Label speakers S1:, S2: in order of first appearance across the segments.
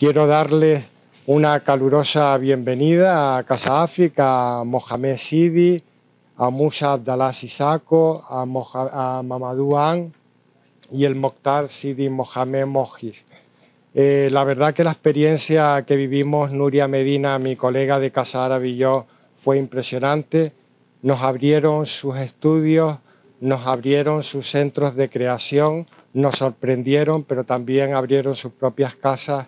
S1: Quiero darles una calurosa bienvenida a Casa África, a Mohamed Sidi, a Musa Abdallah Sissako, a Mamadou An y el Mokhtar Sidi Mohamed Mohis. La verdad que la experiencia que vivimos Nuria Medina, mi colega de Casa Árabe y yo, fue impresionante. Nos abrieron sus estudios, nos abrieron sus centros de creación, nos sorprendieron, pero también abrieron sus propias casas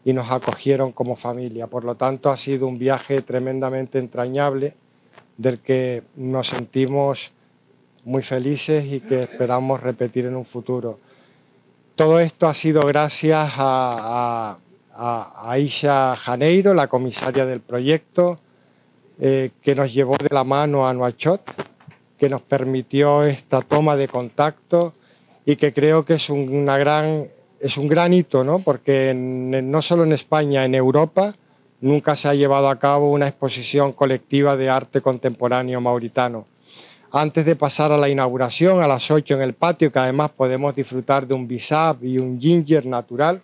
S1: y nos acogieron como familia. Por lo tanto, ha sido un viaje tremendamente entrañable del que nos sentimos muy felices y que esperamos repetir en un futuro. Todo esto ha sido gracias a Aisha Janeiro, la comisaria del proyecto, que nos llevó de la mano a Nouakchott, que nos permitió esta toma de contacto y que creo que es un gran hito, ¿no? Porque no solo en España, en Europa nunca se ha llevado a cabo una exposición colectiva de arte contemporáneo mauritano. Antes de pasar a la inauguración, a las 8 en el patio, que además podemos disfrutar de un bisab y un ginger natural,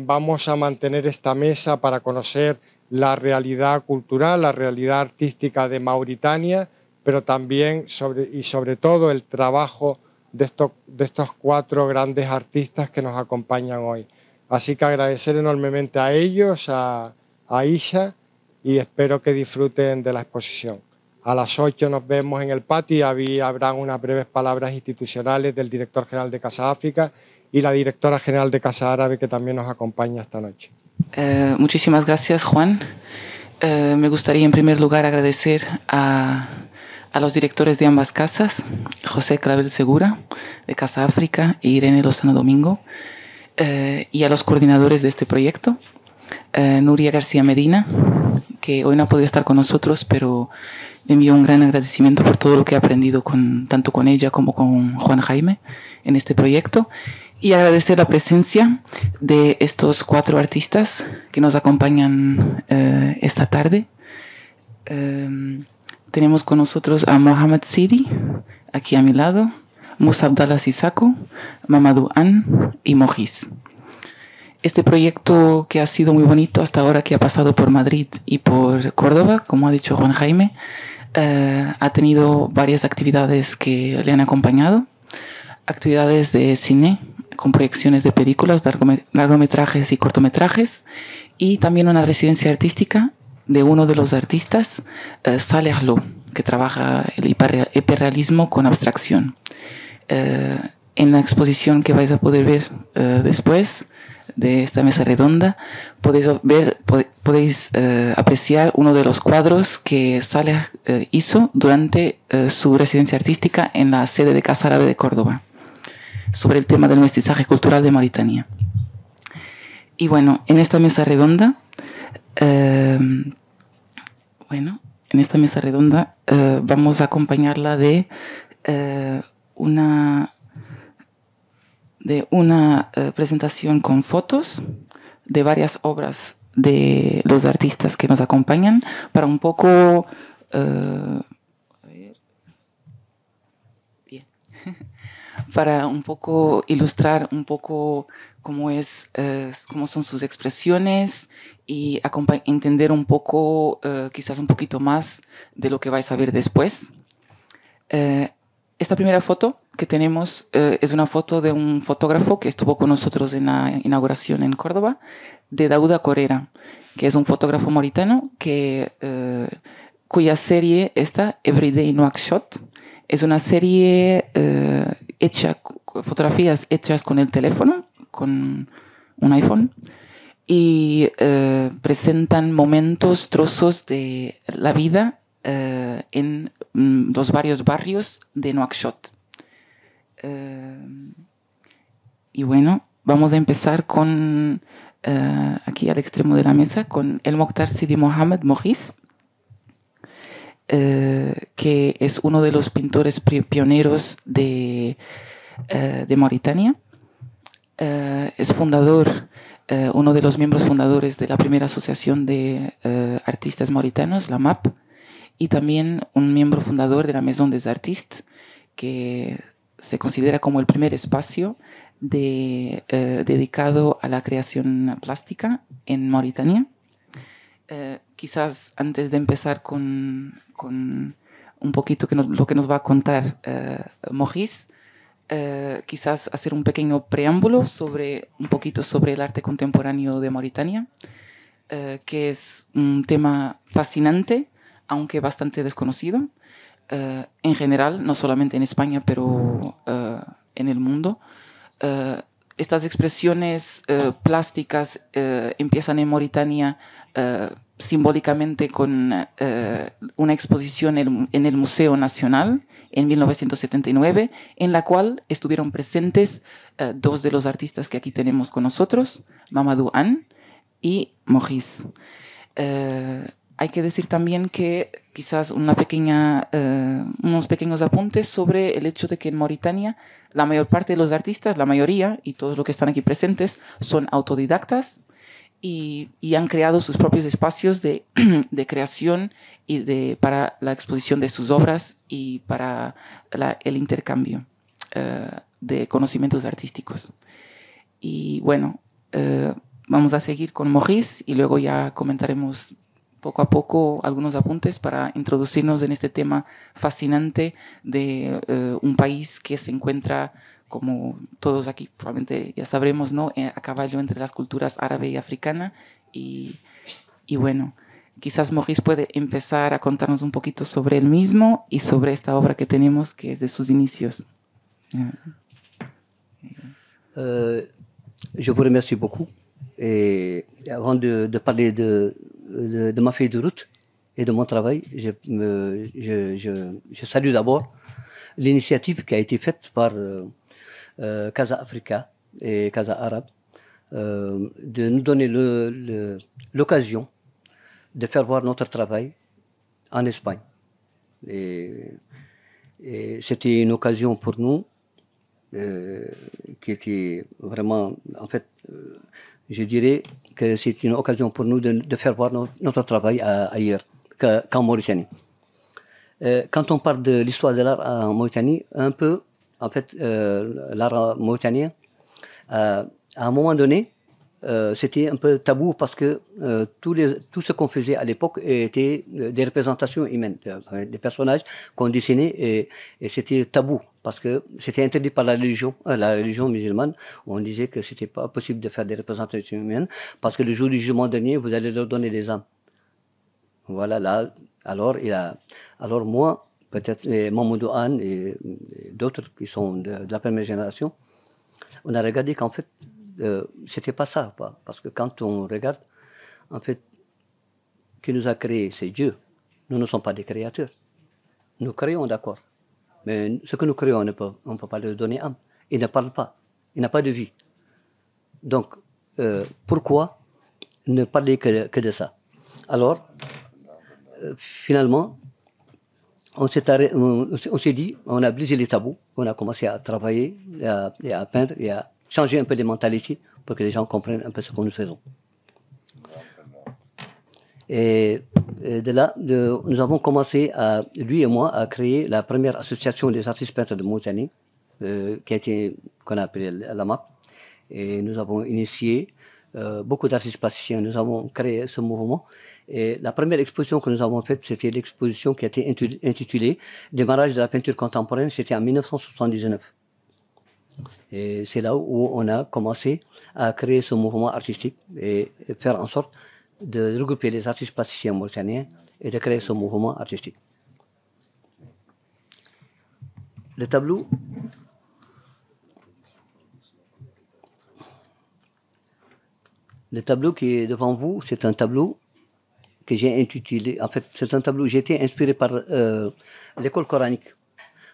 S1: vamos a mantener esta mesa para conocer la realidad cultural, la realidad artística de Mauritania, pero también sobre todo el trabajo de estos 4 grandes artistas que nos acompañan hoy. Así que agradecer enormemente a ellos, a Aisha, y espero que disfruten de la exposición. A las 8 nos vemos en el patio y habrán unas breves palabras institucionales del director general de Casa África y la directora general de Casa Árabe, que también nos acompaña esta noche.
S2: Muchísimas gracias, Juan. Me gustaría en primer lugar agradecer a los directores de ambas casas, José Clavel Segura, de Casa África, e Irene Lozano Domingo, y a los coordinadores de este proyecto, Nuria García Medina, que hoy no ha podido estar con nosotros, pero le envío un gran agradecimiento por todo lo que he aprendido tanto con ella como con Juan Jaime en este proyecto, y agradecer la presencia de estos 4 artistas que nos acompañan esta tarde. Tenemos con nosotros a Mohamed Sidi, aquí a mi lado, Musa Abdallah Sissako, Mamadou An y Mohis. Este proyecto, que ha sido muy bonito hasta ahora, que ha pasado por Madrid y por Córdoba, como ha dicho Juan Jaime, ha tenido varias actividades que le han acompañado, actividades de cine, con proyecciones de películas, largometrajes y cortometrajes, y también una residencia artística de uno de los artistas, Saleh Lo, que trabaja el hiperrealismo con abstracción. En la exposición que vais a poder ver después de esta mesa redonda, podéis apreciar uno de los cuadros que Saleh hizo durante su residencia artística en la sede de Casa Árabe de Córdoba, sobre el tema del mestizaje cultural de Mauritania. Y bueno, en esta mesa redonda, vamos a acompañarla de una presentación con fotos de varias obras de los artistas que nos acompañan, para un poco para un poco ilustrar un poco cómo son sus expresiones y entender un poco, quizás un poquito más de lo que vais a ver después. Esta primera foto que tenemos es una foto de un fotógrafo que estuvo con nosotros en la inauguración en Córdoba, de Daouda Corera, que es un fotógrafo mauritano cuya serie, Everyday Nouakchott, es una serie fotografías hechas con el teléfono, con un iPhone, y presentan momentos, trozos de la vida en los varios barrios de Nouakchott. Y bueno, vamos a empezar con, aquí al extremo de la mesa, con el Mokhtar Sidi Mohamed Mohis, que es uno de los pintores pioneros de Mauritania. Es fundador, uno de los miembros fundadores de la primera asociación de artistas mauritanos, la MAP, y también un miembro fundador de la Maison des Artistes, que se considera como el primer espacio dedicado a la creación plástica en Mauritania. Quizás antes de empezar con un poquito lo que nos va a contar Maurice, quizás hacer un pequeño preámbulo un poquito sobre el arte contemporáneo de Mauritania, que es un tema fascinante, aunque bastante desconocido, en general, no solamente en España, pero en el mundo. Estas expresiones plásticas empiezan en Mauritania simbólicamente con una exposición en el Museo Nacional en 1979, en la cual estuvieron presentes dos de los artistas que aquí tenemos con nosotros, Mamadou Anne y Maurice. Hay que decir también que quizás unos pequeños apuntes sobre el hecho de que en Mauritania la mayor parte de los artistas, la mayoría y todos los que están aquí presentes, son autodidactas y han creado sus propios espacios de creación y para la exposición de sus obras y para el intercambio de conocimientos artísticos. Y bueno, vamos a seguir con Maurice y luego ya comentaremos poco a poco algunos apuntes para introducirnos en este tema fascinante de un país que se encuentra, como todos aquí probablemente ya sabremos, ¿no?, a caballo entre las culturas árabe y africana. Y bueno, quizás Maurice puede empezar a contarnos un poquito sobre él mismo y sobre esta obra que tenemos, que es de sus inicios.
S3: Je vous remercie beaucoup. Et avant de parler de ma feuille de route et de mon travail, je salue d'abord l'initiative qui a été faite par Casa Africa et Casa Arabe de nous donner l'occasion de faire voir notre travail en Espagne. Et c'était une occasion pour nous qui était vraiment, en fait, je dirais que c'est une occasion pour nous de faire voir notre travail ailleurs qu'en Mauritanie. Quand on parle de l'histoire de l'art en Mauritanie, un peu, en fait, l'art mauritanien, à un moment donné, c'était un peu tabou parce que tout ce qu'on faisait à l'époque était des représentations humaines, des personnages qu'on dessinait et c'était tabou parce que c'était interdit par la religion musulmane. On disait que c'était pas possible de faire des représentations humaines parce que le jour du jugement dernier, vous allez leur donner des âmes. Voilà, là, alors moi, peut-être Mamadou Anne et d'autres qui sont de la première génération, on a regardé qu'en fait, c'était pas ça, parce que quand on regarde, en fait, qui nous a créés, c'est Dieu. Nous ne sommes pas des créateurs. Nous créons, d'accord. Mais ce que nous créons, on ne peut pas leur donner âme. Il ne parle pas. Il n'a pas de vie. Donc, pourquoi ne parler que de ça? Alors, finalement, on s'est dit, on a brisé les tabous, on a commencé à travailler, et à peindre, et à changer un peu les mentalités pour que les gens comprennent un peu ce que nous faisons. Et de là, nous avons commencé, lui et moi, à créer la première association des artistes peintres de Mauritanie, qu'on a appelée l'AMAP. Et nous avons initié beaucoup d'artistes plasticiens. Nous avons créé ce mouvement. Et la première exposition que nous avons faite, c'était l'exposition qui a été intitulée Démarrage de la peinture contemporaine. C'était en 1979. Et c'est là où on a commencé à créer ce mouvement artistique et faire en sorte de regrouper les artistes plasticiens mauritaniens et de créer ce mouvement artistique. Le tableau qui est devant vous, c'est un tableau que j'ai intitulé, en fait, c'est un tableau, j'ai été inspiré par l'école coranique.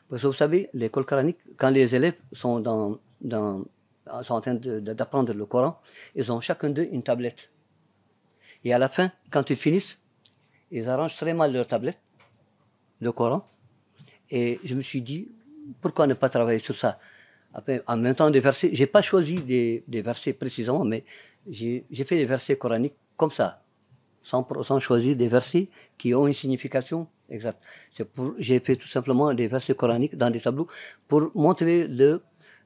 S3: Parce que vous savez, l'école coranique, quand les élèves sont en train d'apprendre le Coran, ils ont chacun d'eux une tablette. Et à la fin, quand ils finissent, ils arrangent très mal leur tablette, le Coran. Et je me suis dit, pourquoi ne pas travailler sur ça? Après, en même temps, des versets, je n'ai pas choisi des versets précisément, mais j'ai fait des versets coraniques comme ça, sans choisir des versets qui ont une signification exacte. J'ai fait tout simplement des versets coraniques dans des tableaux pour montrer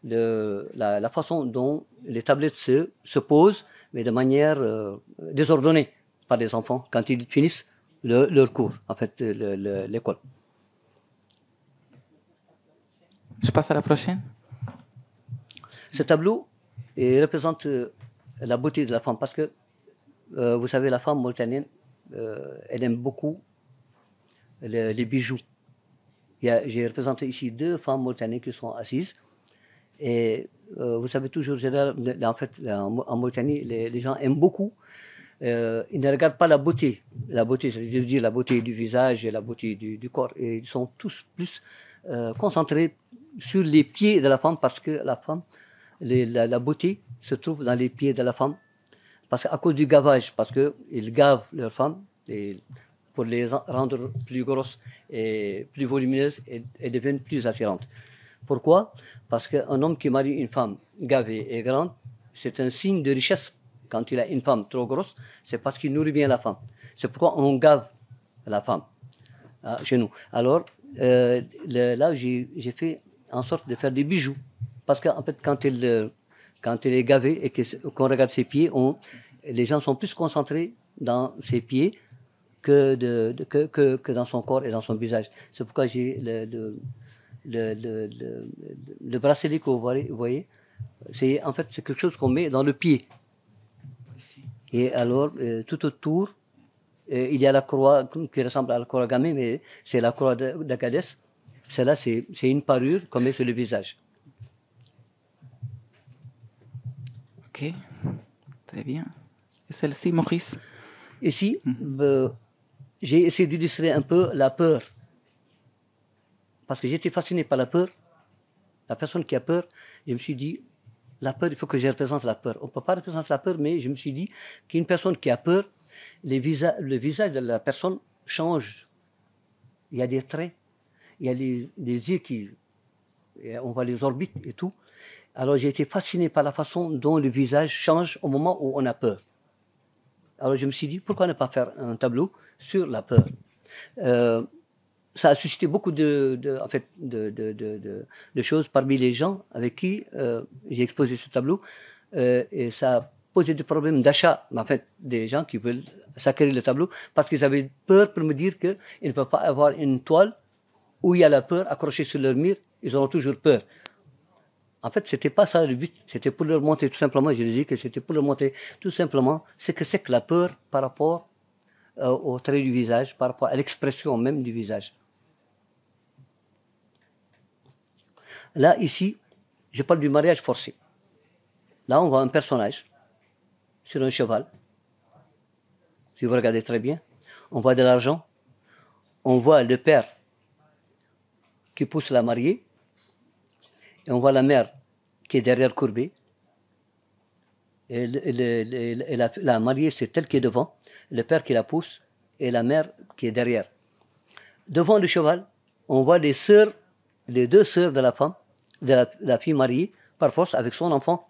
S3: la façon dont les tablettes se posent, mais de manière désordonnée par les enfants quand ils finissent leur cours, en fait, l'école.
S2: Je passe à la prochaine.
S3: Ce tableau représente la beauté de la femme parce que, vous savez, la femme mauritanienne, elle aime beaucoup les bijoux. J'ai représenté ici 2 femmes mauritaniennes qui sont assises. Et vous savez toujours, en fait, en Mauritanie, les gens aiment beaucoup. Ils ne regardent pas la beauté. La beauté, je veux dire la beauté du visage et la beauté du corps. Et ils sont tous plus concentrés sur les pieds de la femme parce que la femme, la beauté se trouve dans les pieds de la femme. Parce qu'à cause du gavage, parce qu'ils gavent leurs femmes pour les rendre plus grosses et plus volumineuses et deviennent plus attirantes. Pourquoi? Parce qu'un homme qui marie une femme gavée et grande, c'est un signe de richesse. Quand il a une femme trop grosse, c'est parce qu'il nourrit bien la femme. C'est pourquoi on gave la femme chez nous. Alors, là, j'ai fait en sorte de faire des bijoux. Parce qu'en fait, quand elle est gavée et qu'on regarde ses pieds, les gens sont plus concentrés dans ses pieds que dans son corps et dans son visage. C'est pourquoi j'ai le bracelet que vous voyez, en fait, c'est quelque chose qu'on met dans le pied. Et alors, tout autour, il y a la croix qui ressemble à la croix gammée, mais c'est la croix d'Agadez. Celle-là, c'est une parure qu'on met sur le visage.
S2: Ok, très bien. Et celle-ci, Maurice?
S3: Ici, j'ai essayé d'illustrer un peu la peur. Parce que j'étais fasciné par la peur. La personne qui a peur, je me suis dit, la peur, il faut que je représente la peur. On ne peut pas représenter la peur, mais je me suis dit qu'une personne qui a peur, le visage de la personne change. Il y a des traits, il y a les yeux on voit les orbites et tout. Alors j'ai été fasciné par la façon dont le visage change au moment où on a peur. Alors je me suis dit, pourquoi ne pas faire un tableau sur la peur? Ça a suscité beaucoup de choses parmi les gens avec qui j'ai exposé ce tableau. Et ça a posé des problèmes d'achat, en fait, des gens qui veulent s'acquérir le tableau parce qu'ils avaient peur pour me dire qu'ils ne peuvent pas avoir une toile où il y a la peur accrochée sur leur mur. Ils auront toujours peur. En fait, c'était pas ça le but. C'était pour leur montrer tout simplement, je dis que c'était pour leur montrer tout simplement ce que c'est que la peur par rapport au trait du visage, par rapport à l'expression même du visage. Là, ici, je parle du mariage forcé. Là, on voit un personnage sur un cheval. Si vous regardez très bien, on voit de l'argent. On voit le père qui pousse la mariée. Et on voit la mère qui est derrière courbée. Et la mariée, c'est elle qui est devant. Le père qui la pousse et la mère qui est derrière. Devant le cheval, on voit les 2 sœurs de la femme, de la fille mariée, par force, avec son enfant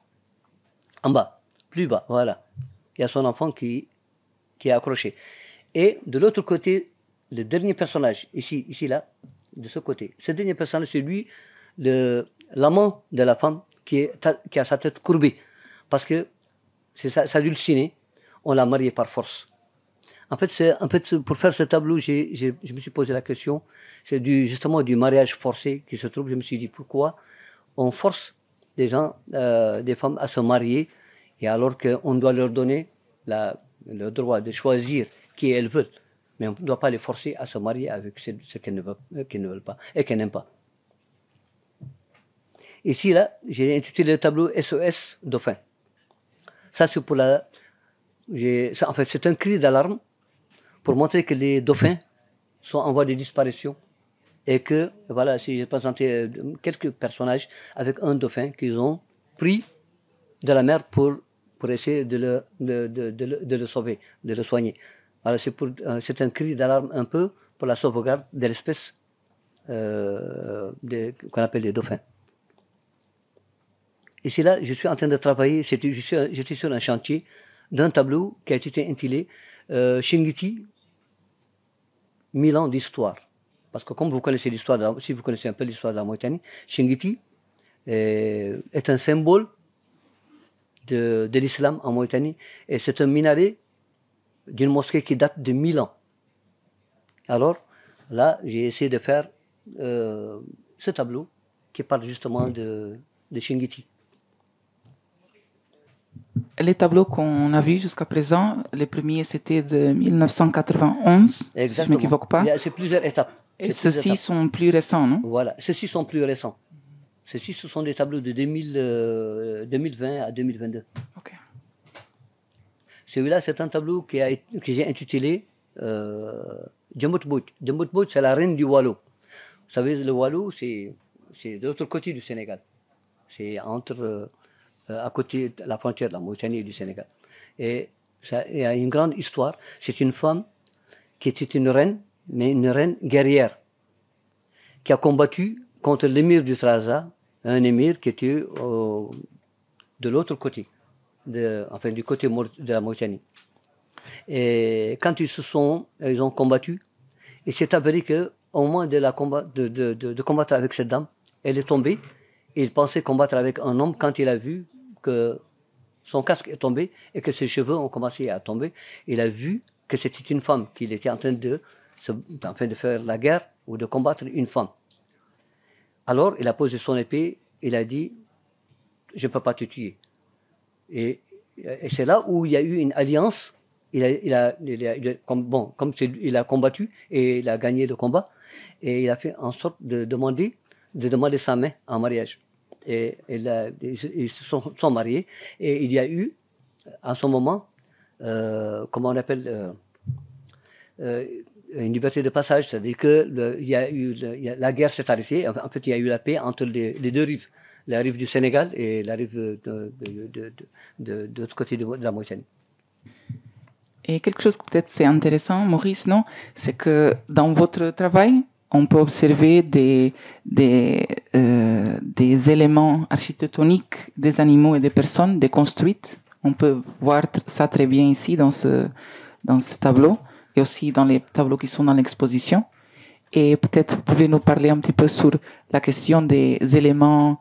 S3: en bas, plus bas, voilà. Il y a son enfant qui est accroché. Et de l'autre côté, le dernier personnage, ici, là, de ce côté. Ce dernier personnage, c'est lui, l'amant de la femme qui a sa tête courbée. Parce que c'est sa dulcinée, on l'a mariée par force. En fait, pour faire ce tableau, je me suis posé la question, c'est justement du mariage forcé qui se trouve. Je me suis dit, pourquoi on force des femmes à se marier, et alors qu'on doit leur donner le droit de choisir qui elles veulent. Mais on ne doit pas les forcer à se marier avec ce qu'elles ne veulent pas et qu'elles n'aiment pas. Ici, là, j'ai intitulé le tableau SOS Dauphin. Ça, c'est en fait, c'est un cri d'alarme pour montrer que les dauphins sont en voie de disparition. Et que, voilà, j'ai présenté quelques personnages avec un dauphin qu'ils ont pris de la mer pour essayer de le sauver, de le soigner. Alors c'est un cri d'alarme un peu pour la sauvegarde de l'espèce qu'on appelle les dauphins. Ici, là, je suis en train de travailler, j'étais sur un chantier d'un tableau qui a été intitulé Shingiti, 1000 ans d'histoire. Parce que comme vous connaissez l'histoire, si vous connaissez un peu l'histoire de la Mauritanie, Shingiti, est un symbole de l'islam en Mauritanie. Et c'est un minaret d'une mosquée qui date de 1000 ans. Alors, là, j'ai essayé de faire ce tableau qui parle justement de Chinguitti.
S2: Les tableaux qu'on a vus jusqu'à présent, les premiers c'était de 1991,
S3: Exactement.
S2: si je ne m'équivoque pas.
S3: C'est plusieurs étapes.
S2: Et ceux-ci sont plus récents, non?
S3: Voilà, ceux-ci sont plus récents. Ceux-ci, ce sont des tableaux de 2020 à 2022.
S2: Ok.
S3: Celui-là, c'est un tableau que j'ai intitulé Djambout. Djambout, c'est la reine du Wallo. Vous savez, le Wallo, c'est de l'autre côté du Sénégal. C'est entre, à côté de la frontière de la Mauritanie et du Sénégal. Et ça, il y a une grande histoire. C'est une femme qui était une reine, mais une reine guerrière, qui a combattu contre l'émir du Trarza, un émir qui était de l'autre côté, enfin du côté de la Mauritanie. Et quand ils ont combattu, il s'est avéré qu'au moment de combattre avec cette dame, elle est tombée, et il pensait combattre avec un homme quand il a vu que son casque est tombé et que ses cheveux ont commencé à tomber. Il a vu que c'était une femme, qu'il était en train de faire la guerre ou de combattre une femme. Alors, il a posé son épée, il a dit « Je ne peux pas te tuer ». Et c'est là où il y a eu une alliance. Il a combattu et il a gagné le combat. Et il a fait en sorte de demander sa main en mariage. Et ils se sont mariés. Et il y a eu, en ce moment, comment on appelle, une liberté de passage, c'est-à-dire que la guerre s'est arrêtée. En fait, il y a eu la paix entre les deux rives, la rive du Sénégal et la rive de l'autre côté de la Mauritanie.
S2: Et quelque chose que peut-être c'est intéressant, Maurice, non? C'est que dans votre travail, on peut observer des éléments architectoniques des animaux et des personnes déconstruites. On peut voir ça très bien ici dans ce tableau et aussi dans les tableaux qui sont dans l'exposition. Et peut-être vous pouvez nous parler un petit peu sur la question des éléments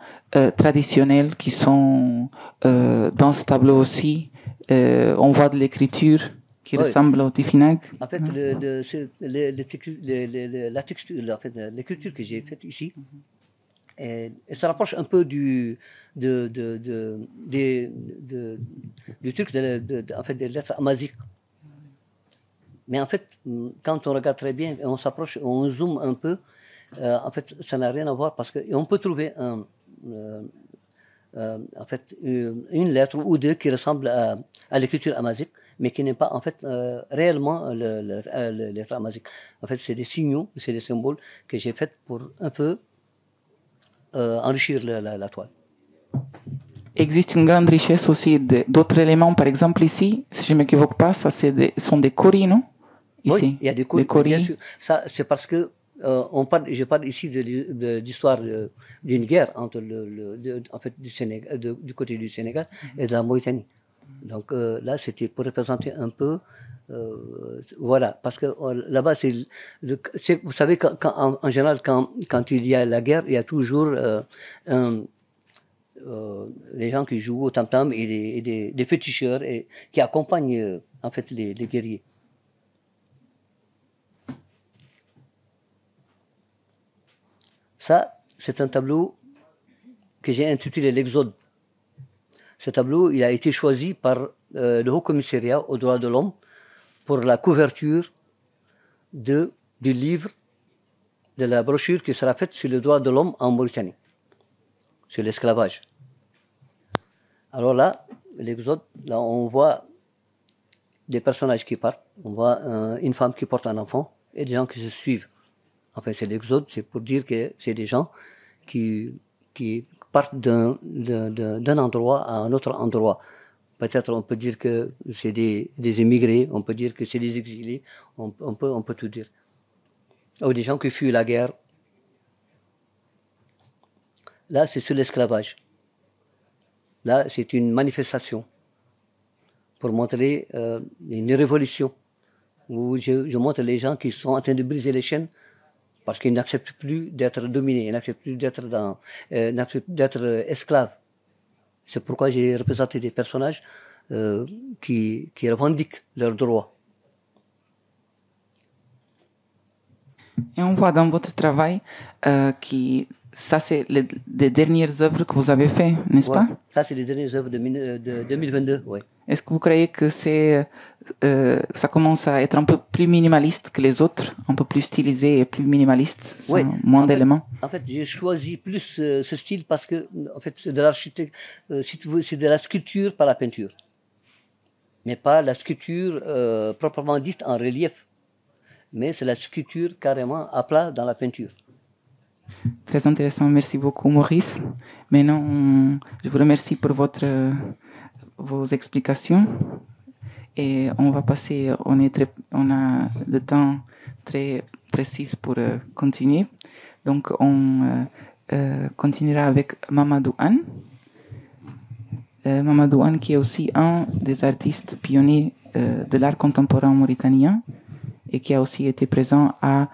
S2: traditionnels qui sont dans ce tableau aussi. On voit de l'écriture qui ressemble au tifinagh.
S3: En fait, l'écriture que j'ai faite ici, elle se rapproche un peu du truc en fait, des lettres amaziques. Mais en fait, quand on regarde très bien, on s'approche, on zoome un peu, en fait, ça n'a rien à voir parce qu'on peut trouver en fait, une lettre ou deux qui ressemblent à l'écriture amazique, mais qui n'est pas en fait réellement les lettres amaziques. En fait, c'est des signaux, c'est des symboles que j'ai faits pour un peu enrichir la toile.
S2: Existe une grande richesse aussi d'autres éléments. Par exemple, ici, si je ne m'équivoque pas, ça sont des coris, non? Ici.
S3: Oui, il y a des coris. Bien sûr. Ça, c'est parce que je parle ici de l'histoire d'une guerre entre en fait, du Sénégal, du côté du Sénégal et de la Mauritanie. Donc là, c'était pour représenter un peu, voilà, parce que là-bas, vous savez, en général, quand il y a la guerre, il y a toujours les gens qui jouent au tam-tam et des féticheurs qui accompagnent en fait les guerriers. Ça, c'est un tableau que j'ai intitulé l'Exode. Ce tableau, il a été choisi par le Haut Commissariat aux droits de l'homme pour la couverture du livre, de la brochure qui sera faite sur les droits de l'homme en Mauritanie, sur l'esclavage. Alors là, l'Exode, là on voit des personnages qui partent, on voit une femme qui porte un enfant et des gens qui se suivent. Enfin, c'est l'Exode, c'est pour dire que c'est des gens qui partent d'un endroit à un autre endroit. Peut-être on peut dire que c'est des émigrés, on peut dire que c'est des exilés, on peut tout dire. Ou des gens qui fuient la guerre. Là, c'est sur l'esclavage. Là, c'est une manifestation pour montrer une révolution où je montre les gens qui sont en train de briser les chaînes parce qu'il n'accepte plus d'être dominé, il n'accepte plus d'être esclave. C'est pourquoi j'ai représenté des personnages qui revendiquent leurs droits.
S2: Et on voit dans votre travail que ça, c'est les dernières œuvres que vous avez faites, n'est-ce pas?
S3: Ça, c'est les dernières œuvres de 2022, oui.
S2: Est-ce que vous croyez que ça commence à être un peu plus minimaliste que les autres, un peu plus stylisé et plus minimaliste, sans moins d'éléments?
S3: En fait, j'ai choisi plus ce style parce que, en fait, c'est de l'architecture, si tu veux, c'est de la sculpture par la peinture, mais pas la sculpture proprement dite en relief, mais c'est la sculpture carrément à plat dans la peinture.
S2: Très intéressant, merci beaucoup Maurice. Maintenant, je vous remercie pour vos explications et on va passer, on a le temps très précis pour continuer. Donc on continuera avec Mamadou Anne. Mamadou Anne qui est aussi un des artistes pionniers de l'art contemporain mauritanien et qui a aussi été présent à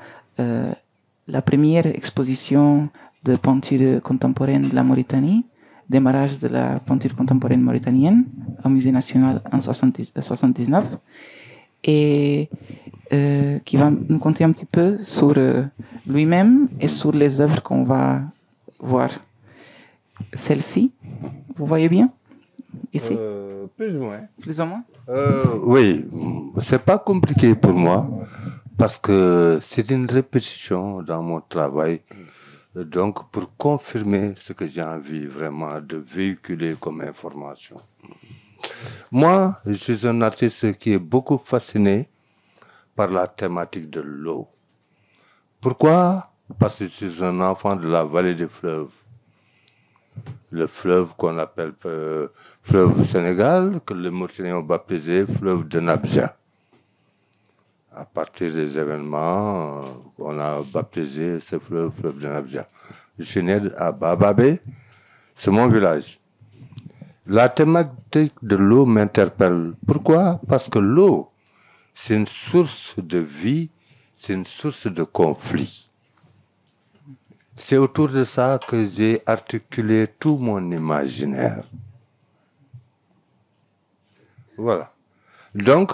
S2: la première exposition de peinture contemporaine de la Mauritanie, démarrage de la peinture contemporaine mauritanienne au Musée national en 1979, et qui va nous conter un petit peu sur lui-même et sur les œuvres qu'on va voir. Celle-ci, vous voyez bien ici?
S4: Plus ou moins.
S2: Plus ou moins?
S4: Oui, c'est pas compliqué pour moi. Parce que c'est une répétition dans mon travail, donc pour confirmer ce que j'ai envie vraiment de véhiculer comme information. Moi, je suis un artiste qui est beaucoup fasciné par la thématique de l'eau. Pourquoi? Parce que je suis un enfant de la vallée des fleuves. Le fleuve qu'on appelle fleuve Sénégal, que les Mauritaniens ont baptisé fleuve de Nabja. À partir des événements, on a baptisé ce fleuve de Nabja. Je suis né à Bababé, c'est mon village. La thématique de l'eau m'interpelle. Pourquoi? Parce que l'eau, c'est une source de vie, c'est une source de conflit. C'est autour de ça que j'ai articulé tout mon imaginaire. Voilà. Donc,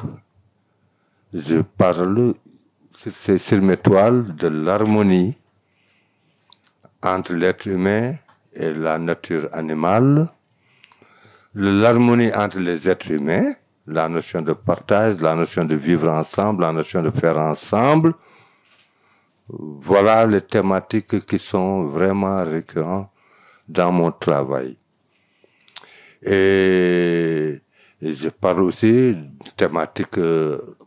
S4: je parle sur mes toiles de l'harmonie entre l'être humain et la nature animale, l'harmonie entre les êtres humains, la notion de partage, la notion de vivre ensemble, la notion de faire ensemble. Voilà les thématiques qui sont vraiment récurrentes dans mon travail. Et je parle aussi de thématiques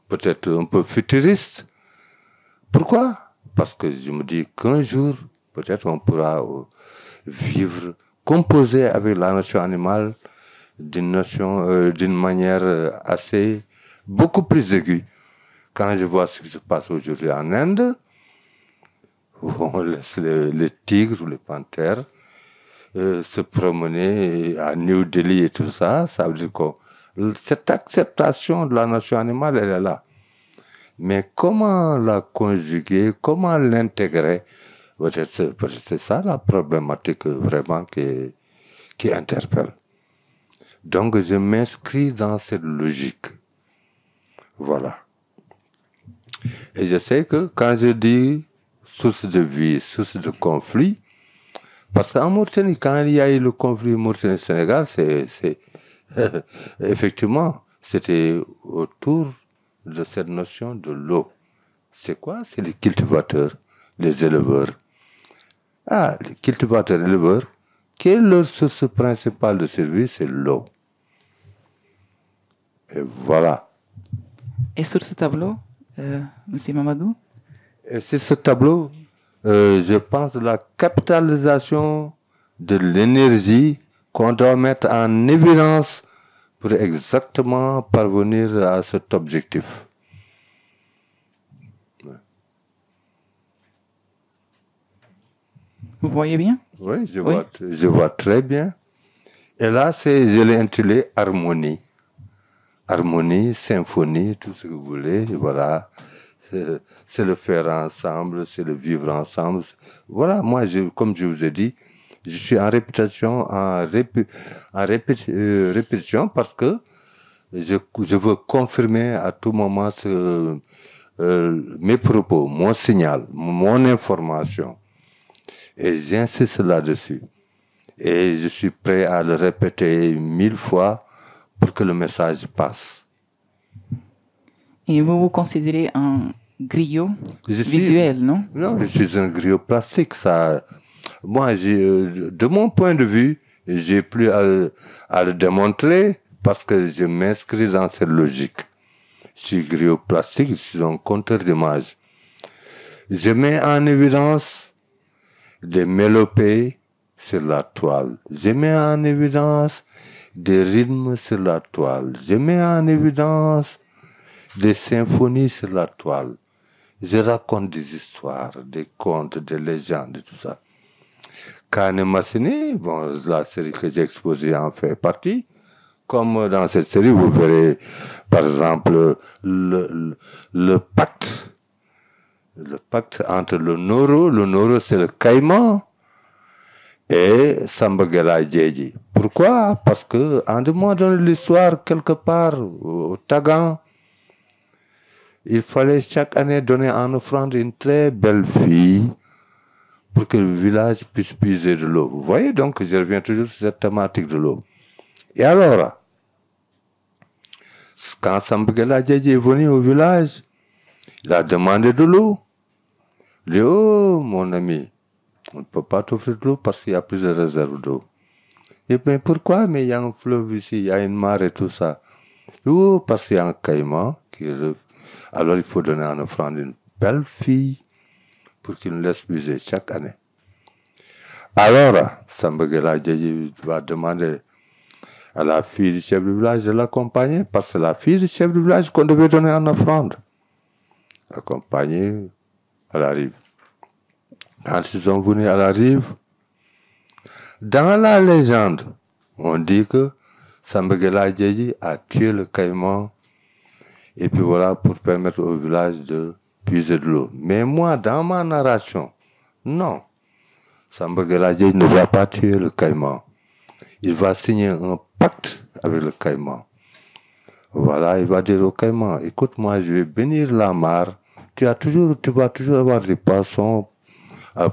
S4: peut-être un peu futuristes. Pourquoi? Parce que je me dis qu'un jour, peut-être on pourra vivre, composer avec la notion animale d'une manière assez, beaucoup plus aiguë. Quand je vois ce qui se passe aujourd'hui en Inde, où on laisse les tigres ou les panthères se promener à New Delhi et tout ça, ça veut dire que cette acceptation de la notion animale, elle est là. Mais comment la conjuguer, comment l'intégrer, c'est ça la problématique vraiment qui interpelle. Donc je m'inscris dans cette logique. Voilà. Et je sais que quand je dis source de vie, source de conflit, parce qu'en Mauritanie, quand il y a eu le conflit Mauritanie-Sénégal, effectivement, c'était autour de cette notion de l'eau. C'est quoi? C'est les cultivateurs, les éleveurs. Ah, les cultivateurs, éleveurs, quelle est leur source principale de survie? C'est l'eau. Et voilà.
S2: Et sur ce tableau, Monsieur Mamadou?
S4: Et sur ce tableau, je pense la capitalisation de l'énergie qu'on doit mettre en évidence pour exactement parvenir à cet objectif.
S2: Vous voyez bien?
S4: Oui, je vois très bien. Et là, je l'ai intitulé Harmonie. Harmonie, symphonie, tout ce que vous voulez, voilà. c'est le faire ensemble, c'est le vivre ensemble. Voilà, moi, comme je vous ai dit, je suis en répétition, répétition parce que je veux confirmer à tout moment mes propos, mon signal, mon information. Et j'insiste là-dessus. Et je suis prêt à le répéter 1000 fois pour que le message passe.
S2: Et vous vous considérez un griot visuel, non?
S4: Non, je suis un griot plastique. Ça, moi, de mon point de vue, j'ai plus à le démontrer parce que je m'inscris dans cette logique. Je suis griot plastique, je suis un compteur d'images. Je mets en évidence des mélopées sur la toile. Je mets en évidence des rythmes sur la toile. Je mets en évidence des symphonies sur la toile. Je raconte des histoires, des contes, des légendes et tout ça. Kane Massini, bon, la série que j'ai exposée en fait partie. Comme dans cette série, vous verrez, par exemple, le pacte entre le Noro c'est le caïman, et Sambagela Djeji. Pourquoi? Parce que, en demandant l'histoire quelque part au Tagan, il fallait chaque année donner en offrande une très belle fille pour que le village puisse puiser de l'eau. Vous voyez, donc, je reviens toujours sur cette thématique de l'eau. Et alors, quand Sambagela Djeji est venu au village, il a demandé de l'eau. Il dit, oh, mon ami, on ne peut pas t'offrir de l'eau parce qu'il n'y a plus de réserve d'eau. Et bien, pourquoi? Mais il y a un fleuve ici, il y a une mare et tout ça. Oh, parce qu'il y a un caïman qui... Alors, il faut donner en offrande une belle fille pour qu'il nous laisse puiser chaque année. Alors, Sambagela Djeji va demander à la fille du chef du village de l'accompagner, parce que c'est la fille du chef du village qu'on devait donner en offrande. Accompagner à la rive. Quand ils sont venus à la rive, dans la légende, on dit que Sambagela Djeji a tué le caïman, et puis voilà, pour permettre au village de puiser de l'eau. Mais moi, dans ma narration, non. Sambagela Djeji ne va pas tuer le caïman. Il va signer un pacte avec le caïman. Voilà, il va dire au caïman, écoute, moi, je vais bénir la mare. Tu vas toujours avoir des poissons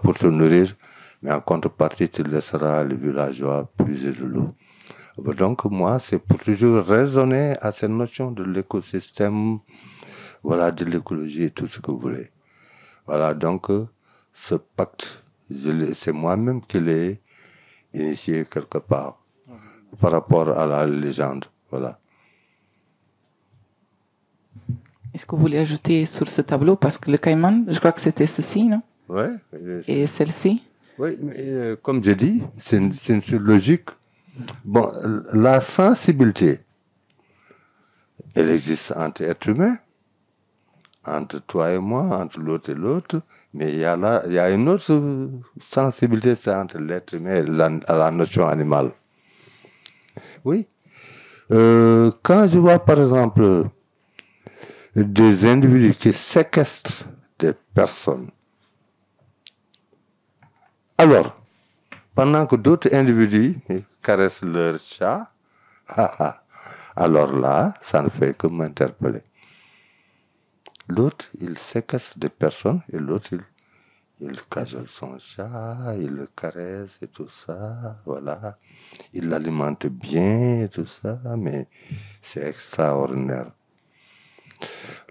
S4: pour te nourrir, mais en contrepartie, tu laisseras les villageois puiser de l'eau. Donc, moi, c'est pour toujours raisonner à cette notion de l'écosystème, voilà, de l'écologie et tout ce que vous voulez. Voilà, donc, ce pacte, c'est moi-même qui l'ai initié quelque part, par rapport à la légende, voilà.
S2: Est-ce que vous voulez ajouter sur ce tableau, parce que le caïman, je crois que c'était ceci, non?
S4: Oui.
S2: Et celle-ci?
S4: Oui, mais comme je dis, c'est une logique. Bon, la sensibilité, elle existe entre êtres humains, entre toi et moi, entre l'autre et l'autre, mais il y a une autre sensibilité, c'est entre l'être humain et la notion animale. Oui. Quand je vois, par exemple, des individus qui séquestrent des personnes, alors, pendant que d'autres individus caressent leur chat, alors là, ça ne fait que m'interpeller. L'autre, il séquestre des personnes et l'autre, il cajole son chat, il le caresse et tout ça, voilà. Il l'alimente bien et tout ça, mais c'est extraordinaire.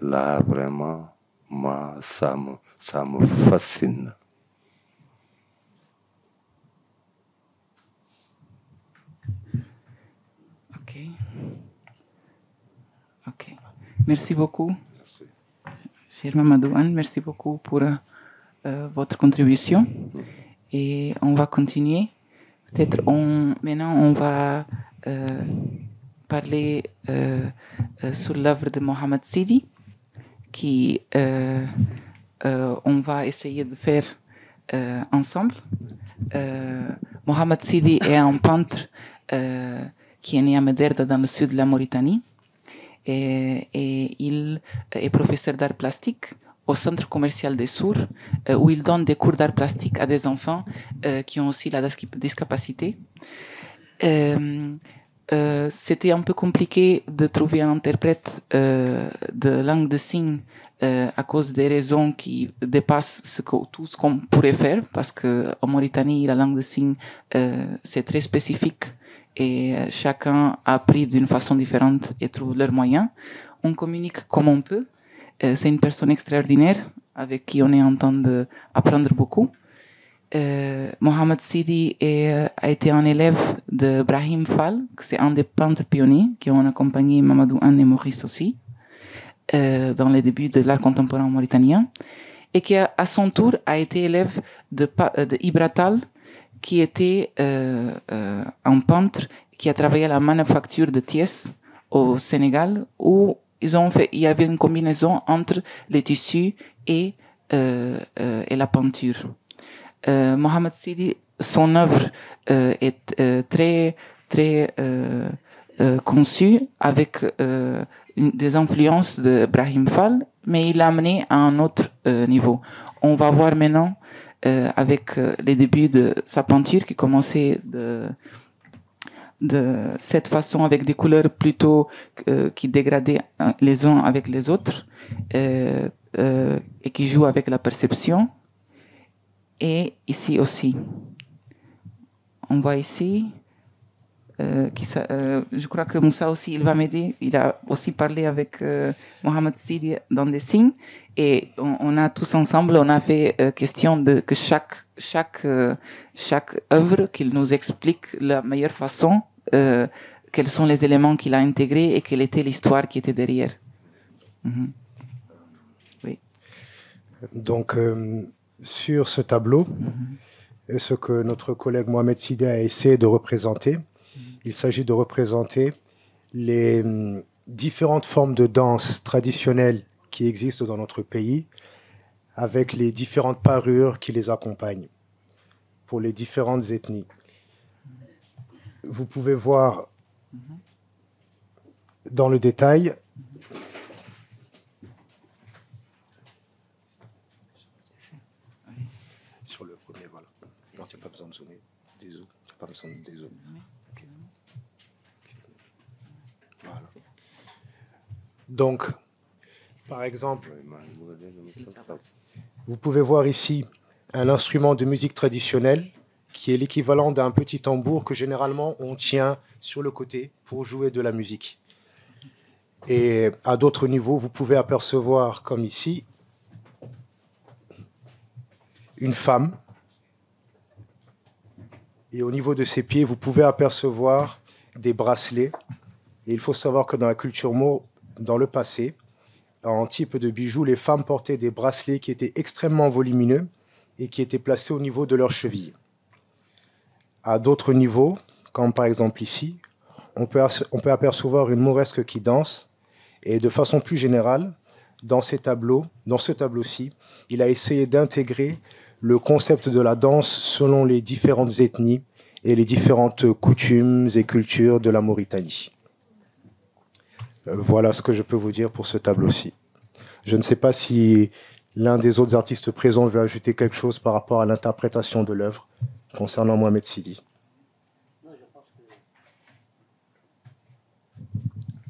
S4: Là, vraiment, moi, ça me fascine.
S2: Ok. Merci beaucoup. Merci. Cher Mamadou Anne, merci beaucoup pour votre contribution. Et on va continuer. Peut-être maintenant on va parler sur l'œuvre de Mohamed Sidi, qui on va essayer de faire ensemble. Mohamed Sidi est un peintre qui est né à Mederda dans le sud de la Mauritanie et il est professeur d'art plastique au centre commercial des Sourds, où il donne des cours d'art plastique à des enfants qui ont aussi la discapacité. C'était un peu compliqué de trouver un interprète de langue de signes à cause des raisons qui dépassent tout ce qu'on pourrait faire, parce que en Mauritanie, la langue de signes, c'est très spécifique et chacun a appris d'une façon différente et trouve leurs moyens. On communique comme on peut. C'est une personne extraordinaire avec qui on est en train d'apprendre beaucoup. Mohamed Sidi a été un élève de Brahim Fall, c'est un des peintres pionniers qui ont accompagné Mamadou Anne et Maurice aussi dans les débuts de l'art contemporain mauritanien, et qui à son tour a été élève de Ibra Tall, qui était un peintre qui a travaillé à la manufacture de Thiès au Sénégal, où il y avait une combinaison entre les tissus et la peinture. Mohamed Sidi, son œuvre est très conçue avec des influences de Brahim Fall, mais il l'a amené à un autre niveau. On va voir maintenant avec les débuts de sa peinture qui commençait de cette façon, avec des couleurs plutôt qui dégradaient les uns avec les autres et qui jouent avec la perception. Et ici aussi, on voit ici, je crois que Moussa aussi, il va m'aider. Il a aussi parlé avec Mohamed Sidi dans des signes. Et on a tous ensemble, on a fait question de que chaque œuvre, qu'il nous explique la meilleure façon, quels sont les éléments qu'il a intégrés et quelle était l'histoire qui était derrière. Mm-hmm. Oui.
S5: Donc, sur ce tableau, ce que notre collègue Mohamed Sidi a essayé de représenter, il s'agit de représenter les différentes formes de danse traditionnelles qui existent dans notre pays, avec les différentes parures qui les accompagnent pour les différentes ethnies. Vous pouvez voir dans le détail sur le premier, voilà. Non, tu n'as pas besoin de zoomer. Des zooms. Tu n'as pas besoin de dézoomer. Voilà. Donc, par exemple, vous pouvez voir ici un instrument de musique traditionnelle qui est l'équivalent d'un petit tambour que généralement on tient sur le côté pour jouer de la musique. Et à d'autres niveaux, vous pouvez apercevoir, comme ici, une femme. Et au niveau de ses pieds, vous pouvez apercevoir des bracelets. Et il faut savoir que dans la culture maure, dans le passé, en type de bijoux, les femmes portaient des bracelets qui étaient extrêmement volumineux et qui étaient placés au niveau de leurs chevilles. À d'autres niveaux, comme par exemple ici, on peut apercevoir une mauresque qui danse. Et de façon plus générale, dans ce tableau-ci, il a essayé d'intégrer le concept de la danse selon les différentes ethnies et les différentes coutumes et cultures de la Mauritanie. Voilà ce que je peux vous dire pour ce tableau-ci. Je ne sais pas si l'un des autres artistes présents veut ajouter quelque chose par rapport à l'interprétation de l'œuvre concernant Mohamed Sidi.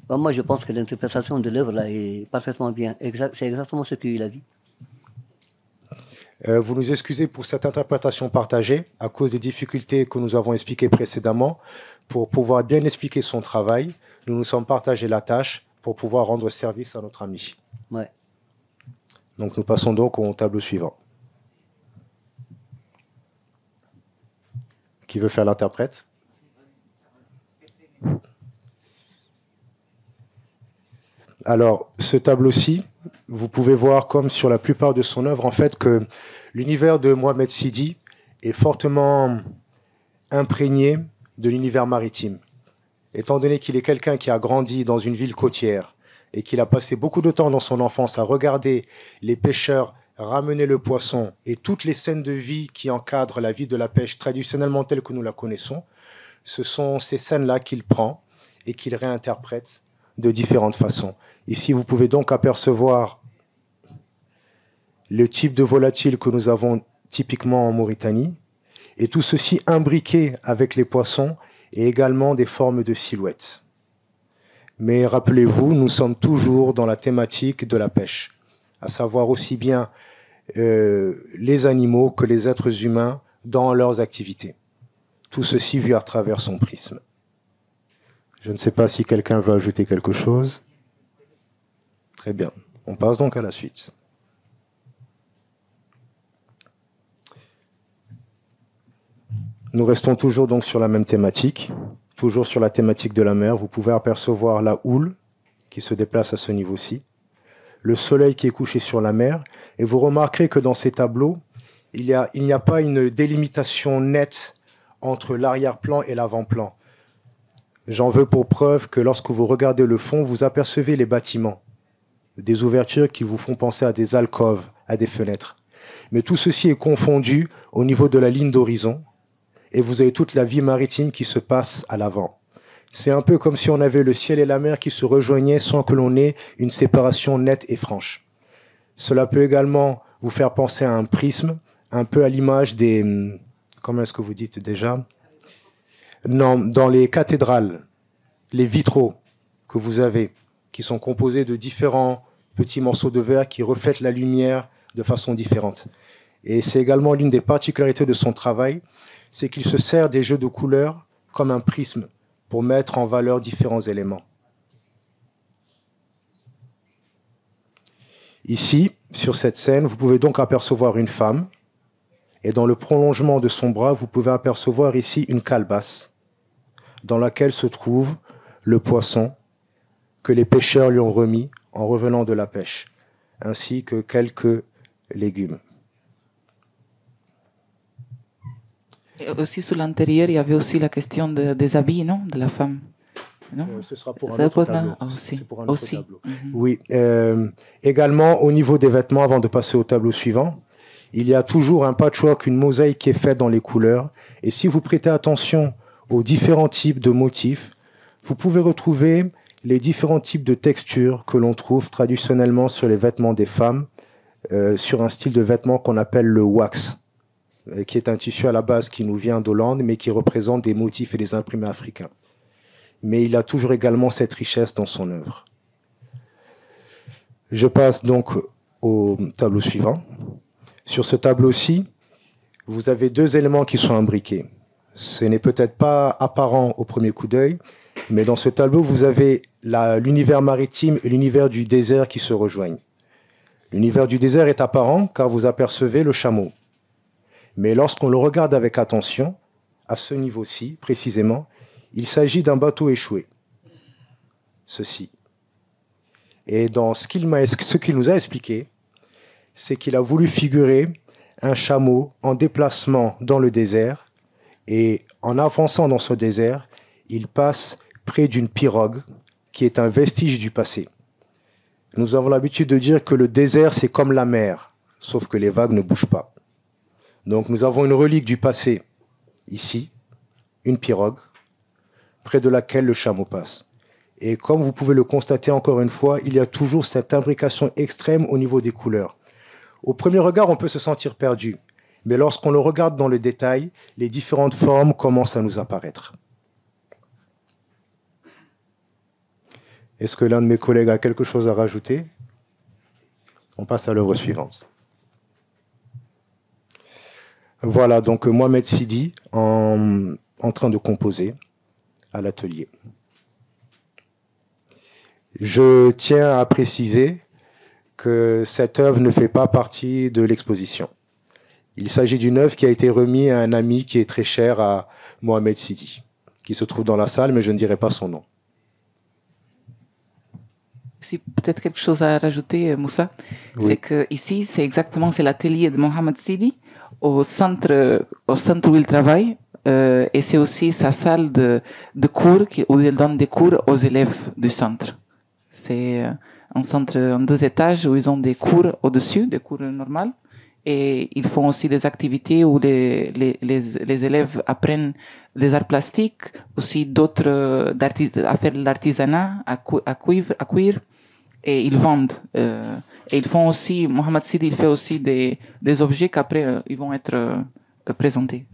S3: Moi, je pense que l'interprétation de l'œuvre là est parfaitement bien. C'est exactement ce qu'il a dit.
S5: Vous nous excusez pour cette interprétation partagée à cause des difficultés que nous avons expliquées précédemment. Pour pouvoir bien expliquer son travail, nous nous sommes partagés la tâche pour pouvoir rendre service à notre ami.
S3: Ouais.
S5: Donc nous passons donc au tableau suivant. Qui veut faire l'interprète? Alors, ce tableau-ci, vous pouvez voir, comme sur la plupart de son œuvre, en fait, que l'univers de Mohamed Sidi est fortement imprégné de l'univers maritime. Étant donné qu'il est quelqu'un qui a grandi dans une ville côtière et qu'il a passé beaucoup de temps dans son enfance à regarder les pêcheurs ramener le poisson et toutes les scènes de vie qui encadrent la vie de la pêche traditionnellement telle que nous la connaissons, ce sont ces scènes-là qu'il prend et qu'il réinterprète de différentes façons. Ici, vous pouvez donc apercevoir le type de volatile que nous avons typiquement en Mauritanie, et tout ceci imbriqué avec les poissons et également des formes de silhouettes. Mais rappelez-vous, nous sommes toujours dans la thématique de la pêche, à savoir aussi bien les animaux que les êtres humains dans leurs activités. Tout ceci vu à travers son prisme. Je ne sais pas si quelqu'un veut ajouter quelque chose. Très bien. On passe donc à la suite. Nous restons toujours donc sur la même thématique, toujours sur la thématique de la mer. Vous pouvez apercevoir la houle qui se déplace à ce niveau-ci, le soleil qui est couché sur la mer, et vous remarquerez que dans ces tableaux, il n'y a pas une délimitation nette entre l'arrière-plan et l'avant-plan. J'en veux pour preuve que lorsque vous regardez le fond, vous apercevez les bâtiments, des ouvertures qui vous font penser à des alcôves, à des fenêtres. Mais tout ceci est confondu au niveau de la ligne d'horizon, et vous avez toute la vie maritime qui se passe à l'avant. C'est un peu comme si on avait le ciel et la mer qui se rejoignaient sans que l'on ait une séparation nette et franche. Cela peut également vous faire penser à un prisme, un peu à l'image des... Comment est-ce que vous dites déjà? Non, dans les cathédrales, les vitraux que vous avez, qui sont composés de différents petits morceaux de verre qui reflètent la lumière de façon différente. Et c'est également l'une des particularités de son travail, c'est qu'il se sert des jeux de couleurs comme un prisme pour mettre en valeur différents éléments. Ici, sur cette scène, vous pouvez donc apercevoir une femme, et dans le prolongement de son bras, vous pouvez apercevoir ici une calebasse dans laquelle se trouve le poisson que les pêcheurs lui ont remis en revenant de la pêche, ainsi que quelques légumes.
S2: Et aussi sur l'intérieur, il y avait aussi la question des habits, non, de la femme. Non,
S5: ce sera pour un autre tableau.
S2: Aussi.
S5: Pour un autre tableau. Oui. Également, au niveau des vêtements, avant de passer au tableau suivant, il y a toujours un patchwork, une mosaïque qui est faite dans les couleurs. Et si vous prêtez attention aux différents types de motifs, vous pouvez retrouver les différents types de textures que l'on trouve traditionnellement sur les vêtements des femmes, sur un style de vêtement qu'on appelle le wax, qui est un tissu à la base qui nous vient d'Hollande, mais qui représente des motifs et des imprimés africains. Mais il a toujours également cette richesse dans son œuvre. Je passe donc au tableau suivant. Sur ce tableau-ci, vous avez deux éléments qui sont imbriqués. Ce n'est peut-être pas apparent au premier coup d'œil, mais dans ce tableau, vous avez l'univers maritime et l'univers du désert qui se rejoignent. L'univers du désert est apparent car vous apercevez le chameau. Mais lorsqu'on le regarde avec attention, à ce niveau-ci, précisément, il s'agit d'un bateau échoué. Ceci. Et dans ce qu'il nous a expliqué, c'est qu'il a voulu figurer un chameau en déplacement dans le désert, et en avançant dans ce désert, il passe près d'une pirogue qui est un vestige du passé. Nous avons l'habitude de dire que le désert, c'est comme la mer, sauf que les vagues ne bougent pas. Donc nous avons une relique du passé, ici, une pirogue, près de laquelle le chameau passe. Et comme vous pouvez le constater encore une fois, il y a toujours cette imbrication extrême au niveau des couleurs. Au premier regard, on peut se sentir perdu, mais lorsqu'on le regarde dans le détail, les différentes formes commencent à nous apparaître. Est-ce que l'un de mes collègues a quelque chose à rajouter? On passe à l'œuvre suivante. Voilà donc Mohamed Sidi en train de composer à l'atelier. Je tiens à préciser que cette œuvre ne fait pas partie de l'exposition. Il s'agit d'une œuvre qui a été remise à un ami qui est très cher à Mohamed Sidi, qui se trouve dans la salle, mais je ne dirai pas son nom.
S2: Si peut-être quelque chose à rajouter, Moussa, oui. C'est que ici, c'est l'atelier de Mohamed Sidi au centre où il travaille, et c'est aussi sa salle de cours où il donne des cours aux élèves du centre. C'est un centre en 2 étages où ils ont des cours au-dessus, des cours normaux, et ils font aussi des activités où les élèves apprennent les arts plastiques, aussi d'autres à faire l'artisanat, à cuire, et ils vendent. Et ils font aussi, Mohamed Sidi, il fait aussi des objets qu'après ils vont être présentés.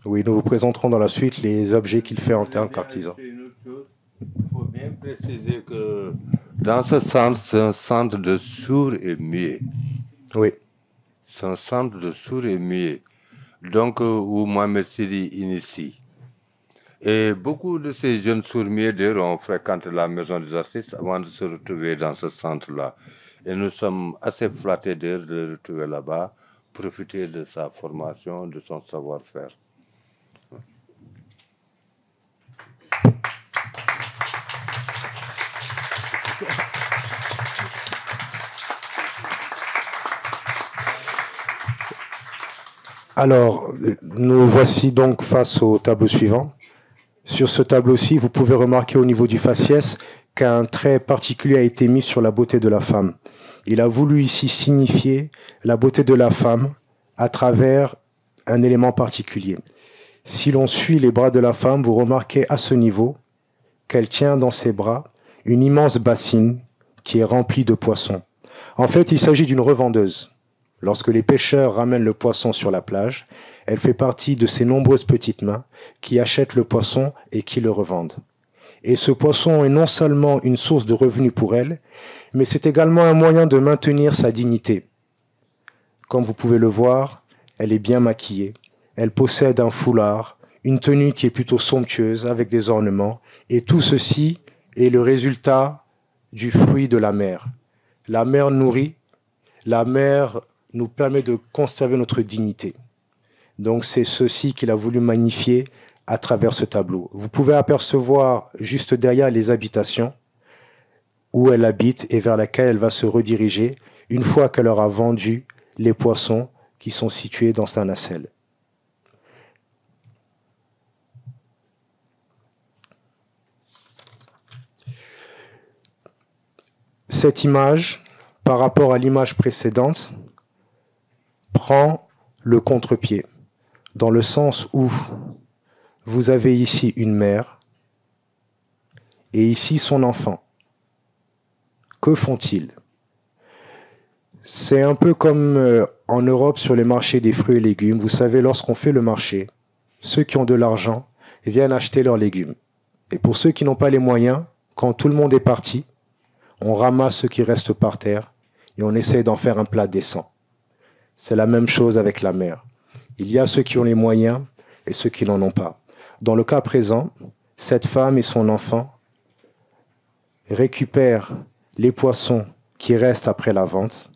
S5: Oui, nous vous présenterons dans la suite les objets qu'il fait en tant qu'artisan.
S4: Il faut bien préciser que dans ce centre, c'est un centre de sourds et muets.
S5: Oui.
S4: C'est un centre de sourds et muets. Donc, où Mohamed Sidi initie. Et beaucoup de ces jeunes sourds-muets, d'ailleurs, ont fréquenté la maison des artistes avant de se retrouver dans ce centre-là. Et nous sommes assez flattés d'ailleurs de le retrouver là-bas, profiter de sa formation, de son savoir-faire.
S5: Alors, nous voici donc face au tableau suivant. Sur ce tableau-ci, vous pouvez remarquer au niveau du faciès qu'un trait particulier a été mis sur la beauté de la femme. Il a voulu ici signifier la beauté de la femme à travers un élément particulier. Si l'on suit les bras de la femme, vous remarquez à ce niveau qu'elle tient dans ses bras une immense bassine qui est remplie de poissons. En fait, il s'agit d'une revendeuse. Lorsque les pêcheurs ramènent le poisson sur la plage, elle fait partie de ces nombreuses petites mains qui achètent le poisson et qui le revendent. Et ce poisson est non seulement une source de revenus pour elle, mais c'est également un moyen de maintenir sa dignité. Comme vous pouvez le voir, elle est bien maquillée. Elle possède un foulard, une tenue qui est plutôt somptueuse avec des ornements. Et tout ceci est le résultat du fruit de la mer. La mer nourrit, la mer nous permet de conserver notre dignité. Donc c'est ceci qu'il a voulu magnifier à travers ce tableau. Vous pouvez apercevoir juste derrière les habitations où elle habite et vers laquelle elle va se rediriger une fois qu'elle aura vendu les poissons qui sont situés dans sa nacelle. Cette image, par rapport à l'image précédente, prend le contre-pied, dans le sens où vous avez ici une mère et ici son enfant. Que font-ils? C'est un peu comme en Europe sur les marchés des fruits et légumes. Vous savez, lorsqu'on fait le marché, ceux qui ont de l'argent viennent acheter leurs légumes. Et pour ceux qui n'ont pas les moyens, quand tout le monde est parti, on ramasse ce qui reste par terre et on essaie d'en faire un plat décent. C'est la même chose avec la mer. Il y a ceux qui ont les moyens et ceux qui n'en ont pas. Dans le cas présent, cette femme et son enfant récupèrent les poissons qui restent après la vente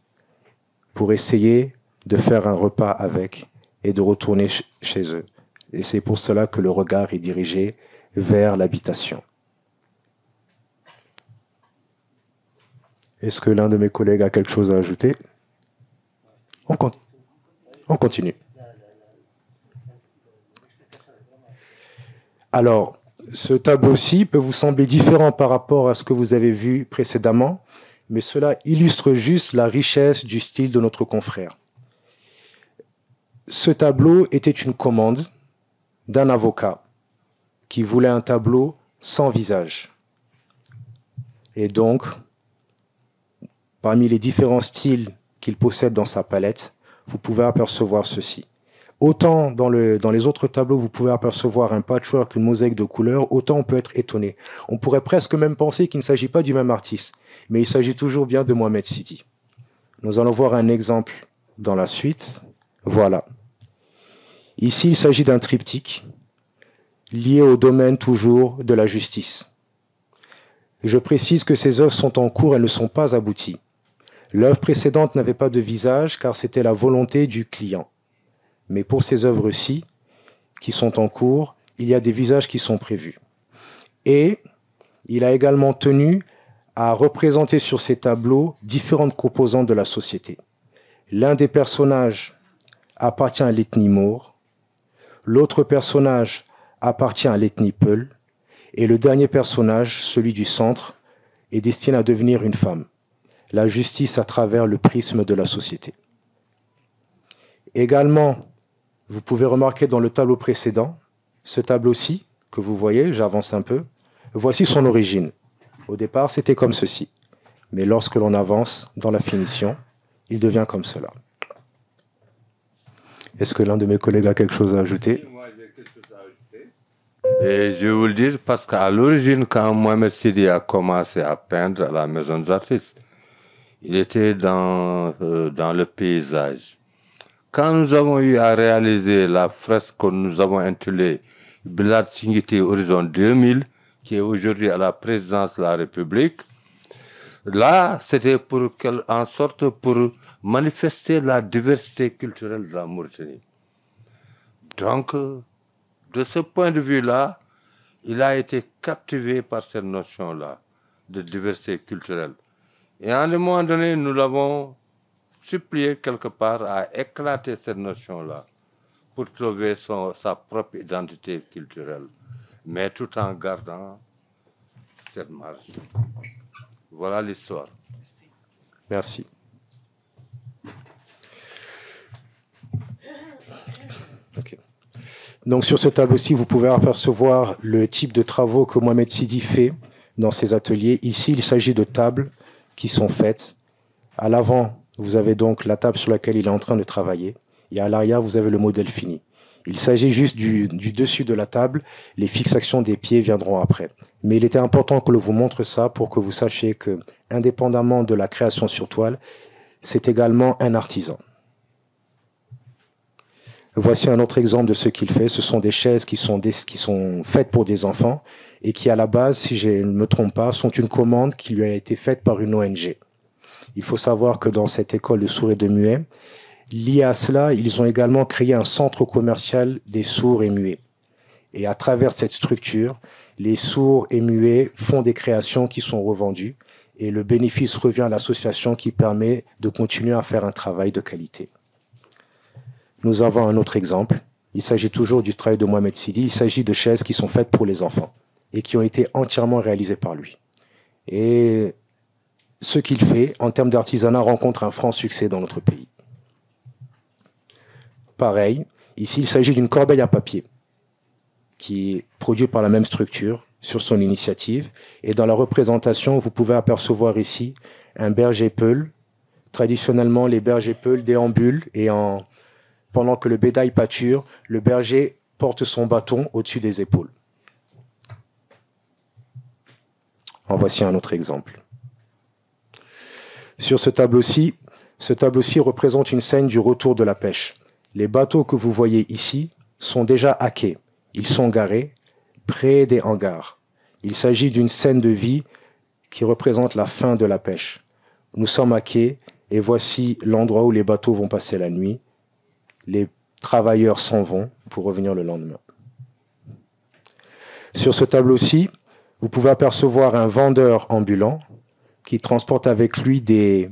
S5: pour essayer de faire un repas avec et de retourner chez eux. Et c'est pour cela que le regard est dirigé vers l'habitation. Est-ce que l'un de mes collègues a quelque chose à ajouter? On continue. Alors, ce tableau-ci peut vous sembler différent par rapport à ce que vous avez vu précédemment, mais cela illustre juste la richesse du style de notre confrère. Ce tableau était une commande d'un avocat qui voulait un tableau sans visage. Et donc, parmi les différents styles qu'il possède dans sa palette, vous pouvez apercevoir ceci. Autant dans les autres tableaux, vous pouvez apercevoir un patchwork, une mosaïque de couleurs, autant on peut être étonné. On pourrait presque même penser qu'il ne s'agit pas du même artiste, mais il s'agit toujours bien de Mohamed Sidi. Nous allons voir un exemple dans la suite. Voilà. Ici, il s'agit d'un triptyque lié au domaine toujours de la justice. Je précise que ces œuvres sont en cours, elles ne sont pas abouties. L'œuvre précédente n'avait pas de visage car c'était la volonté du client. Mais pour ces œuvres-ci, qui sont en cours, il y a des visages qui sont prévus. Et il a également tenu à représenter sur ces tableaux différentes composantes de la société. L'un des personnages appartient à l'ethnie maure, l'autre personnage appartient à l'ethnie peul, et le dernier personnage, celui du centre, est destiné à devenir une femme. La justice à travers le prisme de la société. Également, vous pouvez remarquer dans le tableau précédent, ce tableau-ci, que vous voyez, j'avance un peu, voici son origine. Au départ, c'était comme ceci. mais lorsque l'on avance dans la finition, il devient comme cela. Est-ce que l'un de mes collègues a quelque chose à ajouter?
S4: Moi, j'ai quelque chose à ajouter. Et je vais vous le dire parce qu'à l'origine, quand Mohamed Sidi a commencé à peindre à la Maison des Artistes, il était dans le paysage. Quand nous avons eu à réaliser la fresque que nous avons intitulée Bilal Singiti Horizon 2000, qui est aujourd'hui à la présidence de la République, là, c'était en sorte pour manifester la diversité culturelle de la Mauritanie. Donc, de ce point de vue-là, il a été captivé par cette notion-là de diversité culturelle. Et à un moment donné, nous l'avons supplié quelque part à éclater cette notion-là pour trouver sa propre identité culturelle, mais tout en gardant cette marge. Voilà l'histoire.
S5: Merci. Okay. Donc sur ce tableau-ci, vous pouvez apercevoir le type de travaux que Mohamed Sidi fait dans ses ateliers. Ici, il s'agit de tables qui sont faites. À l'avant, vous avez donc la table sur laquelle il est en train de travailler. Et à l'arrière, vous avez le modèle fini. Il s'agit juste du dessus de la table. Les fixations des pieds viendront après. Mais il était important que je vous montre ça pour que vous sachiez que, indépendamment de la création sur toile, c'est également un artisan. Voici un autre exemple de ce qu'il fait. Ce sont des chaises qui sont faites pour des enfants et qui, à la base, si je ne me trompe pas, sont une commande qui lui a été faite par une ONG. Il faut savoir que dans cette école de sourds et de muets, lié à cela, ils ont également créé un centre commercial des sourds et muets. Et à travers cette structure, les sourds et muets font des créations qui sont revendues et le bénéfice revient à l'association qui permet de continuer à faire un travail de qualité. Nous avons un autre exemple. Il s'agit toujours du travail de Mohamed Sidi. Il s'agit de chaises qui sont faites pour les enfants et qui ont été entièrement réalisées par lui. Et ce qu'il fait en termes d'artisanat rencontre un franc succès dans notre pays. Pareil, ici il s'agit d'une corbeille à papier qui est produite par la même structure sur son initiative. Et dans la représentation, vous pouvez apercevoir ici un berger peul. Traditionnellement, les bergers peuls déambulent et pendant que le bétail pâture, le berger porte son bâton au-dessus des épaules. En voici un autre exemple. Sur ce tableau-ci représente une scène du retour de la pêche. Les bateaux que vous voyez ici sont déjà à quai. Ils sont garés près des hangars. Il s'agit d'une scène de vie qui représente la fin de la pêche. Nous sommes à quai et voici l'endroit où les bateaux vont passer la nuit. Les travailleurs s'en vont pour revenir le lendemain. Sur ce tableau-ci, vous pouvez apercevoir un vendeur ambulant qui transporte avec lui des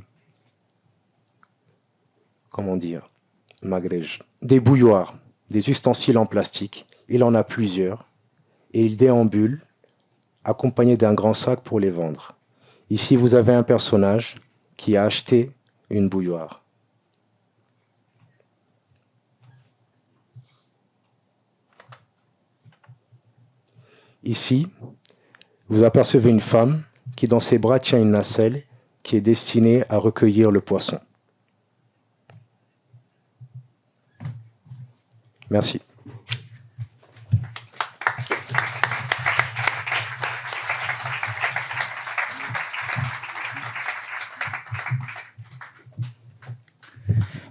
S5: bouilloires, des ustensiles en plastique. Il en a plusieurs et il déambule accompagné d'un grand sac pour les vendre. Ici, vous avez un personnage qui a acheté une bouilloire. Ici, vous apercevez une femme qui, dans ses bras, tient une nacelle qui est destinée à recueillir le poisson. Merci.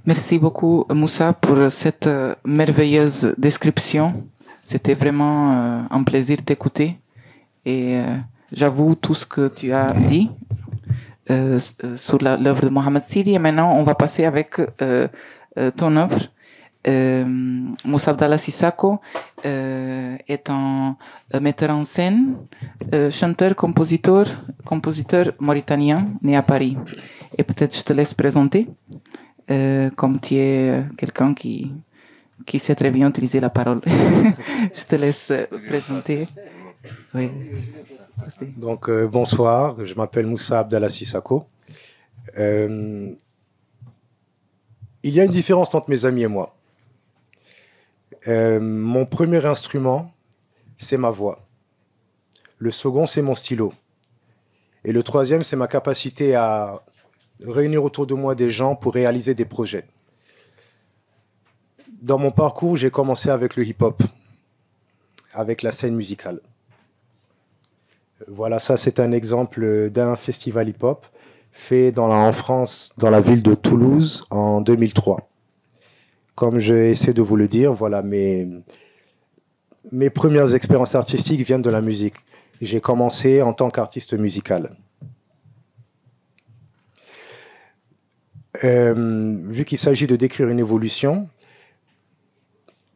S2: Merci beaucoup, Moussa, pour cette merveilleuse description. C'était vraiment un plaisir d'écouter. Et j'avoue tout ce que tu as dit sur l'œuvre de Mohamed Sidi. Et maintenant, on va passer avec ton œuvre. Moussa Abdallah Sissako est un metteur en scène, chanteur, compositeur mauritanien, né à Paris. Et peut-être je te laisse présenter, comme tu es quelqu'un qui sait très bien utiliser la parole. Je te laisse présenter. Oui.
S5: Donc, bonsoir, je m'appelle Moussa Abdallah Sissako. Il y a une différence entre mes amis et moi. Mon premier instrument, c'est ma voix. Le second, c'est mon stylo. Et le troisième, c'est ma capacité à réunir autour de moi des gens pour réaliser des projets. Dans mon parcours, j'ai commencé avec le hip-hop, avec la scène musicale. Voilà, ça c'est un exemple d'un festival hip-hop fait en France, dans la ville de Toulouse, en 2003. Comme j'essaie de vous le dire, voilà, mes premières expériences artistiques viennent de la musique. J'ai commencé en tant qu'artiste musical. Vu qu'il s'agit de décrire une évolution,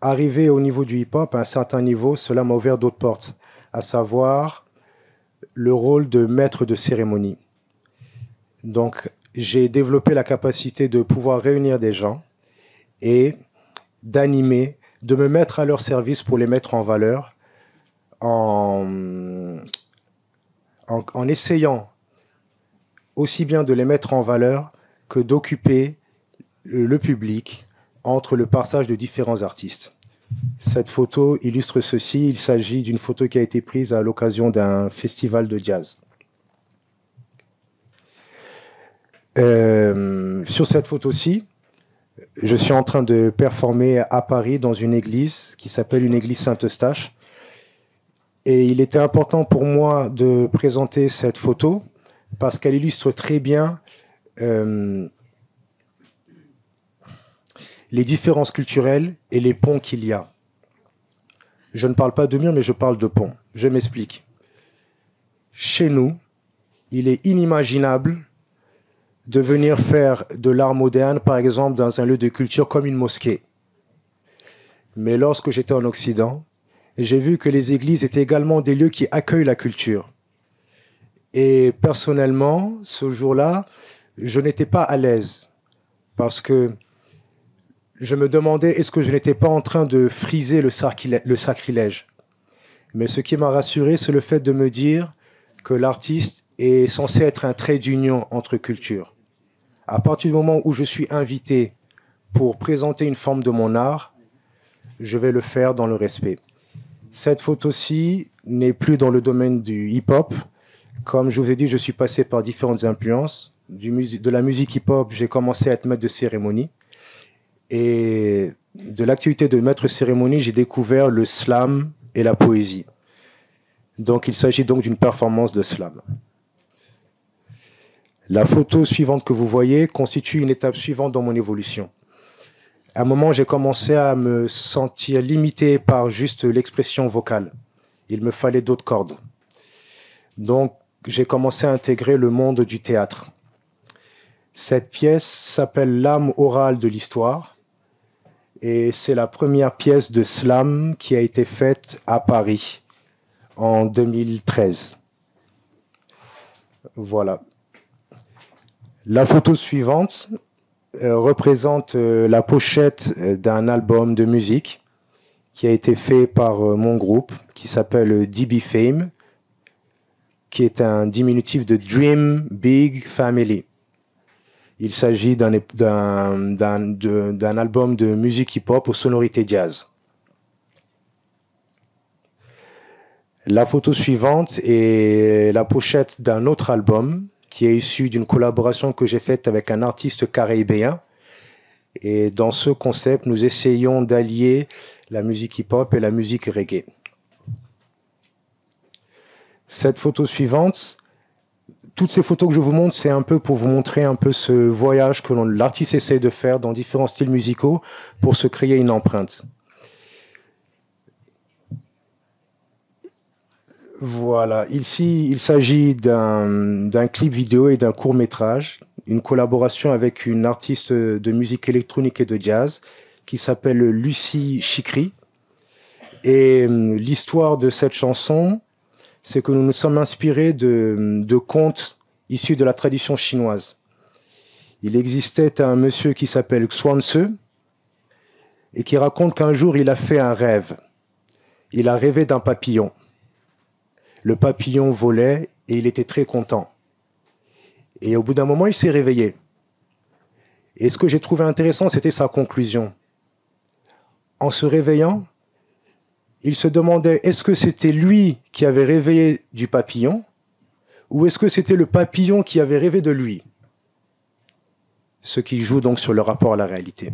S5: arrivé au niveau du hip-hop, à un certain niveau, cela m'a ouvert d'autres portes, à savoir le rôle de maître de cérémonie. Donc, j'ai développé la capacité de pouvoir réunir des gens et d'animer, de me mettre à leur service pour les mettre en valeur en essayant aussi bien de les mettre en valeur que d'occuper le public entre le passage de différents artistes. Cette photo illustre ceci. Il s'agit d'une photo qui a été prise à l'occasion d'un festival de jazz. Sur cette photo-ci, je suis en train de performer à Paris dans une église qui s'appelle une église Saint-Eustache. Et il était important pour moi de présenter cette photo parce qu'elle illustre très bien les différences culturelles et les ponts qu'il y a. Je ne parle pas de mur, mais je parle de ponts. Je m'explique. Chez nous, il est inimaginable de venir faire de l'art moderne, par exemple, dans un lieu de culture comme une mosquée. Mais lorsque j'étais en Occident, j'ai vu que les églises étaient également des lieux qui accueillent la culture. Et personnellement, ce jour-là, je n'étais pas à l'aise parce que je me demandais est-ce que je n'étais pas en train de friser le sacrilège. Mais ce qui m'a rassuré, c'est le fait de me dire que l'artiste est censé être un trait d'union entre cultures. À partir du moment où je suis invité pour présenter une forme de mon art, je vais le faire dans le respect. Cette photo-ci n'est plus dans le domaine du hip-hop. Comme je vous ai dit, je suis passé par différentes influences. De la musique hip-hop, j'ai commencé à être maître de cérémonie. Et de l'activité de maître de cérémonie, j'ai découvert le slam et la poésie. Donc, il s'agit donc d'une performance de slam. La photo suivante que vous voyez constitue une étape suivante dans mon évolution. À un moment, j'ai commencé à me sentir limité par juste l'expression vocale. Il me fallait d'autres cordes. Donc, j'ai commencé à intégrer le monde du théâtre. Cette pièce s'appelle L'âme orale de l'histoire. Et c'est la première pièce de slam qui a été faite à Paris en 2013. Voilà. La photo suivante représente la pochette d'un album de musique qui a été fait par mon groupe qui s'appelle DB Fame, qui est un diminutif de Dream Big Family. Il s'agit d'un album de musique hip-hop aux sonorités jazz. La photo suivante est la pochette d'un autre album qui est issu d'une collaboration que j'ai faite avec un artiste caribéen. Et dans ce concept, nous essayons d'allier la musique hip-hop et la musique reggae. Cette photo suivante, toutes ces photos que je vous montre, c'est un peu pour vous montrer un peu ce voyage que l'artiste essaie de faire dans différents styles musicaux pour se créer une empreinte. Voilà, ici, il s'agit d'un clip vidéo et d'un court-métrage, une collaboration avec une artiste de musique électronique et de jazz qui s'appelle Lucie Chikri. Et l'histoire de cette chanson, c'est que nous nous sommes inspirés de contes issus de la tradition chinoise. Il existait un monsieur qui s'appelle Xuanze et qui raconte qu'un jour, il a fait un rêve. Il a rêvé d'un papillon. Le papillon volait et il était très content. Et au bout d'un moment, il s'est réveillé. Et ce que j'ai trouvé intéressant, c'était sa conclusion. En se réveillant, il se demandait est-ce que c'était lui qui avait réveillé du papillon Ou est-ce que c'était le papillon qui avait rêvé de lui? Ce qui joue donc sur le rapport à la réalité.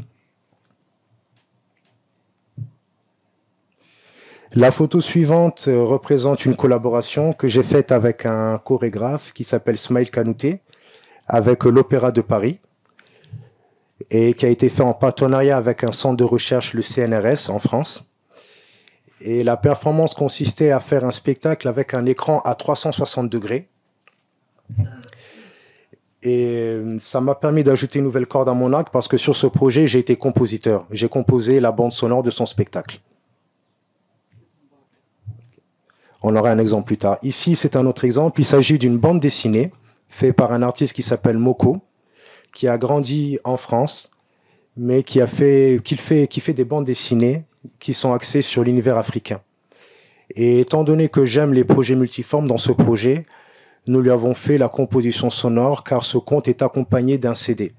S5: La photo suivante représente une collaboration que j'ai faite avec un chorégraphe qui s'appelle Smaïl Kanouté, avec l'Opéra de Paris, et qui a été fait en partenariat avec un centre de recherche, le CNRS, en France. Et la performance consistait à faire un spectacle avec un écran à 360 degrés. Et ça m'a permis d'ajouter une nouvelle corde à mon arc parce que sur ce projet, j'ai été compositeur. J'ai composé la bande sonore de son spectacle. On aura un exemple plus tard. Ici, c'est un autre exemple. Il s'agit d'une bande dessinée faite par un artiste qui s'appelle Moko, qui a grandi en France, mais qui fait des bandes dessinées qui sont axées sur l'univers africain. Et étant donné que j'aime les projets multiformes, dans ce projet, nous lui avons fait la composition sonore, car ce conte est accompagné d'un CD.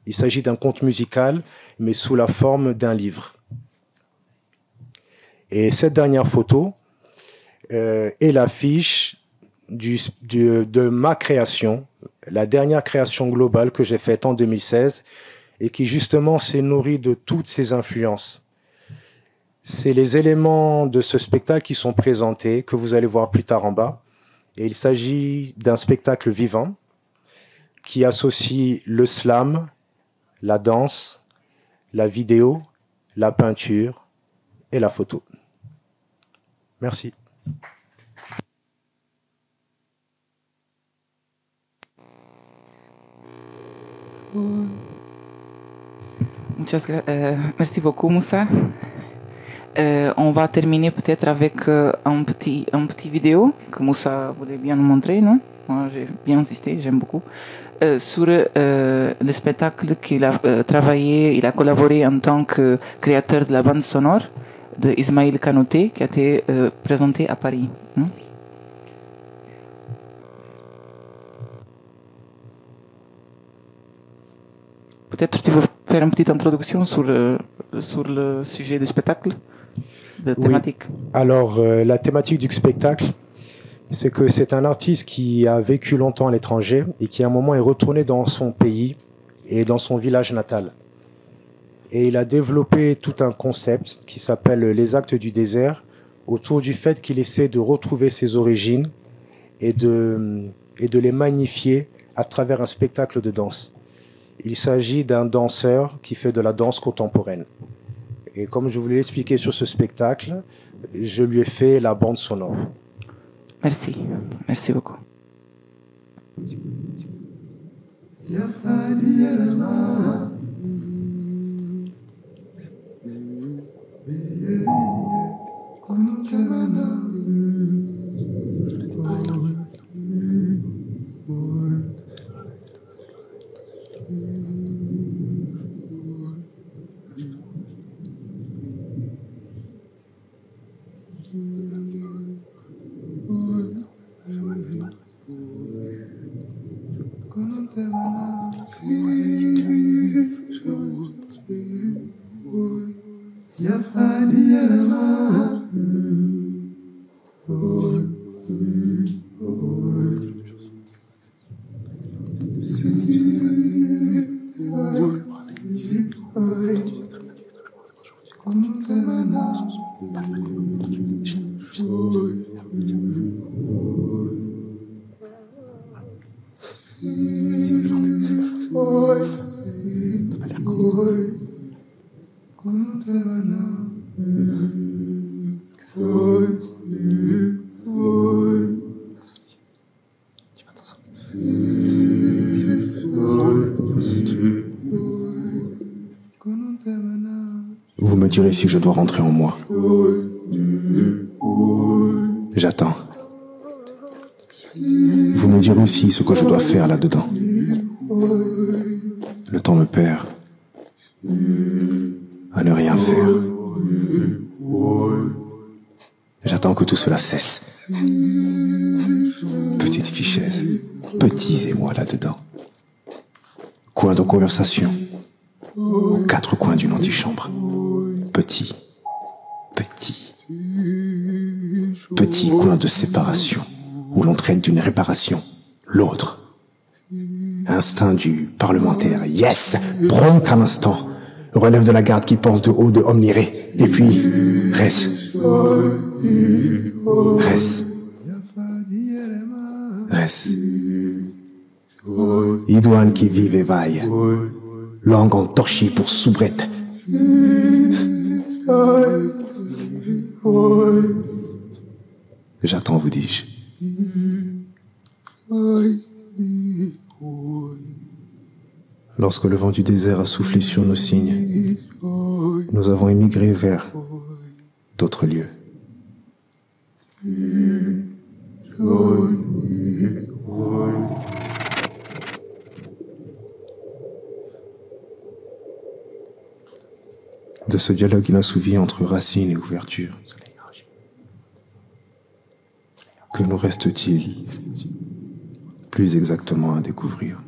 S5: Il s'agit d'un conte musical, mais sous la forme d'un livre. Et cette dernière photo est l'affiche de ma création, la dernière création globale que j'ai faite en 2016, et qui justement s'est nourrie de toutes ces influences. C'est les éléments de ce spectacle qui sont présentés, que vous allez voir plus tard en bas. Et il s'agit d'un spectacle vivant qui associe le slam, la danse, la vidéo, la peinture et la photo. Merci.
S2: Merci beaucoup, Moussa. On va terminer peut-être avec un petit vidéo que Moussa voulait bien nous montrer, non? Moi, j'ai bien insisté, j'aime beaucoup. Sur le spectacle qu'il a travaillé, il a collaboré en tant que créateur de la bande sonore de Ismaïl Kanouté, qui a été présenté à Paris. Non? Peut-être tu veux faire une petite introduction sur le sujet du spectacle, de thématique.
S5: Oui. Alors, la thématique du spectacle, c'est que c'est un artiste qui a vécu longtemps à l'étranger et qui à un moment est retourné dans son pays et dans son village natal. Et il a développé tout un concept qui s'appelle les actes du désert, autour du fait qu'il essaie de retrouver ses origines et de les magnifier à travers un spectacle de danse. Il s'agit d'un danseur qui fait de la danse contemporaine. Et comme je voulais l'expliquer sur ce spectacle, je lui ai fait la bande sonore.
S2: Merci. Merci beaucoup.
S6: Vous me direz si je dois rentrer en moi. J'attends. Vous me direz aussi ce que je dois faire là-dedans. Le temps me perd à ne rien faire. J'attends que tout cela cesse. Petite fichaise, petits émois là-dedans. Coin de conversation, aux quatre coins d'une antichambre. Petit, petit, petit coin de séparation, où l'on traite d'une réparation. l'autre. Instinct du parlementaire, yes, prompt à l'instant. Relève de la garde qui pense de haut de omniré. Et puis, reste. Reste. Reste. Idoine qui vive et vaille. Langue en torchis pour soubrette. J'attends, vous dis-je. Lorsque le vent du désert a soufflé sur nos signes, nous avons émigré vers d'autres lieux. De ce dialogue inassouvi entre racines et ouverture, que nous reste-t-il plus exactement à découvrir?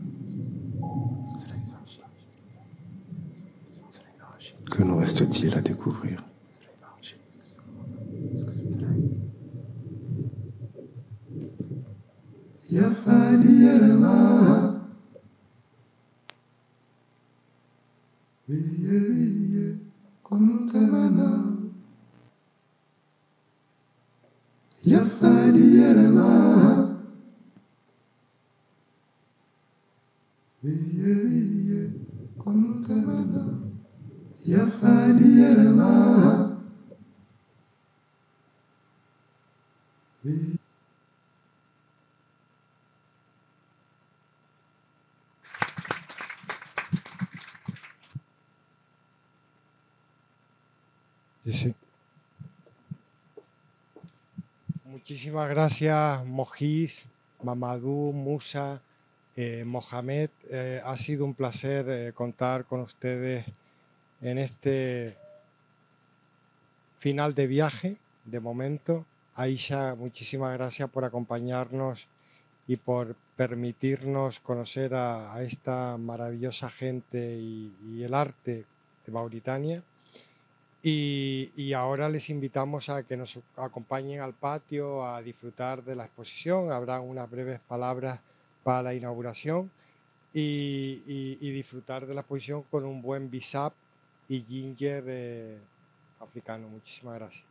S6: Que nous reste-t-il à découvrir?
S1: Sí. Muchísimas gracias, Mohis, Mamadou, Musa, Mohamed. Ha sido un placer contar con ustedes en este final de viaje, de momento. Aisha, muchísimas gracias por acompañarnos y por permitirnos conocer a esta maravillosa gente y el arte de Mauritania. Y ahora les invitamos a que nos acompañen al patio a disfrutar de la exposición. Habrá unas breves palabras para la inauguración y disfrutar de la exposición con un buen bisap y ginger africano. Muchísimas gracias.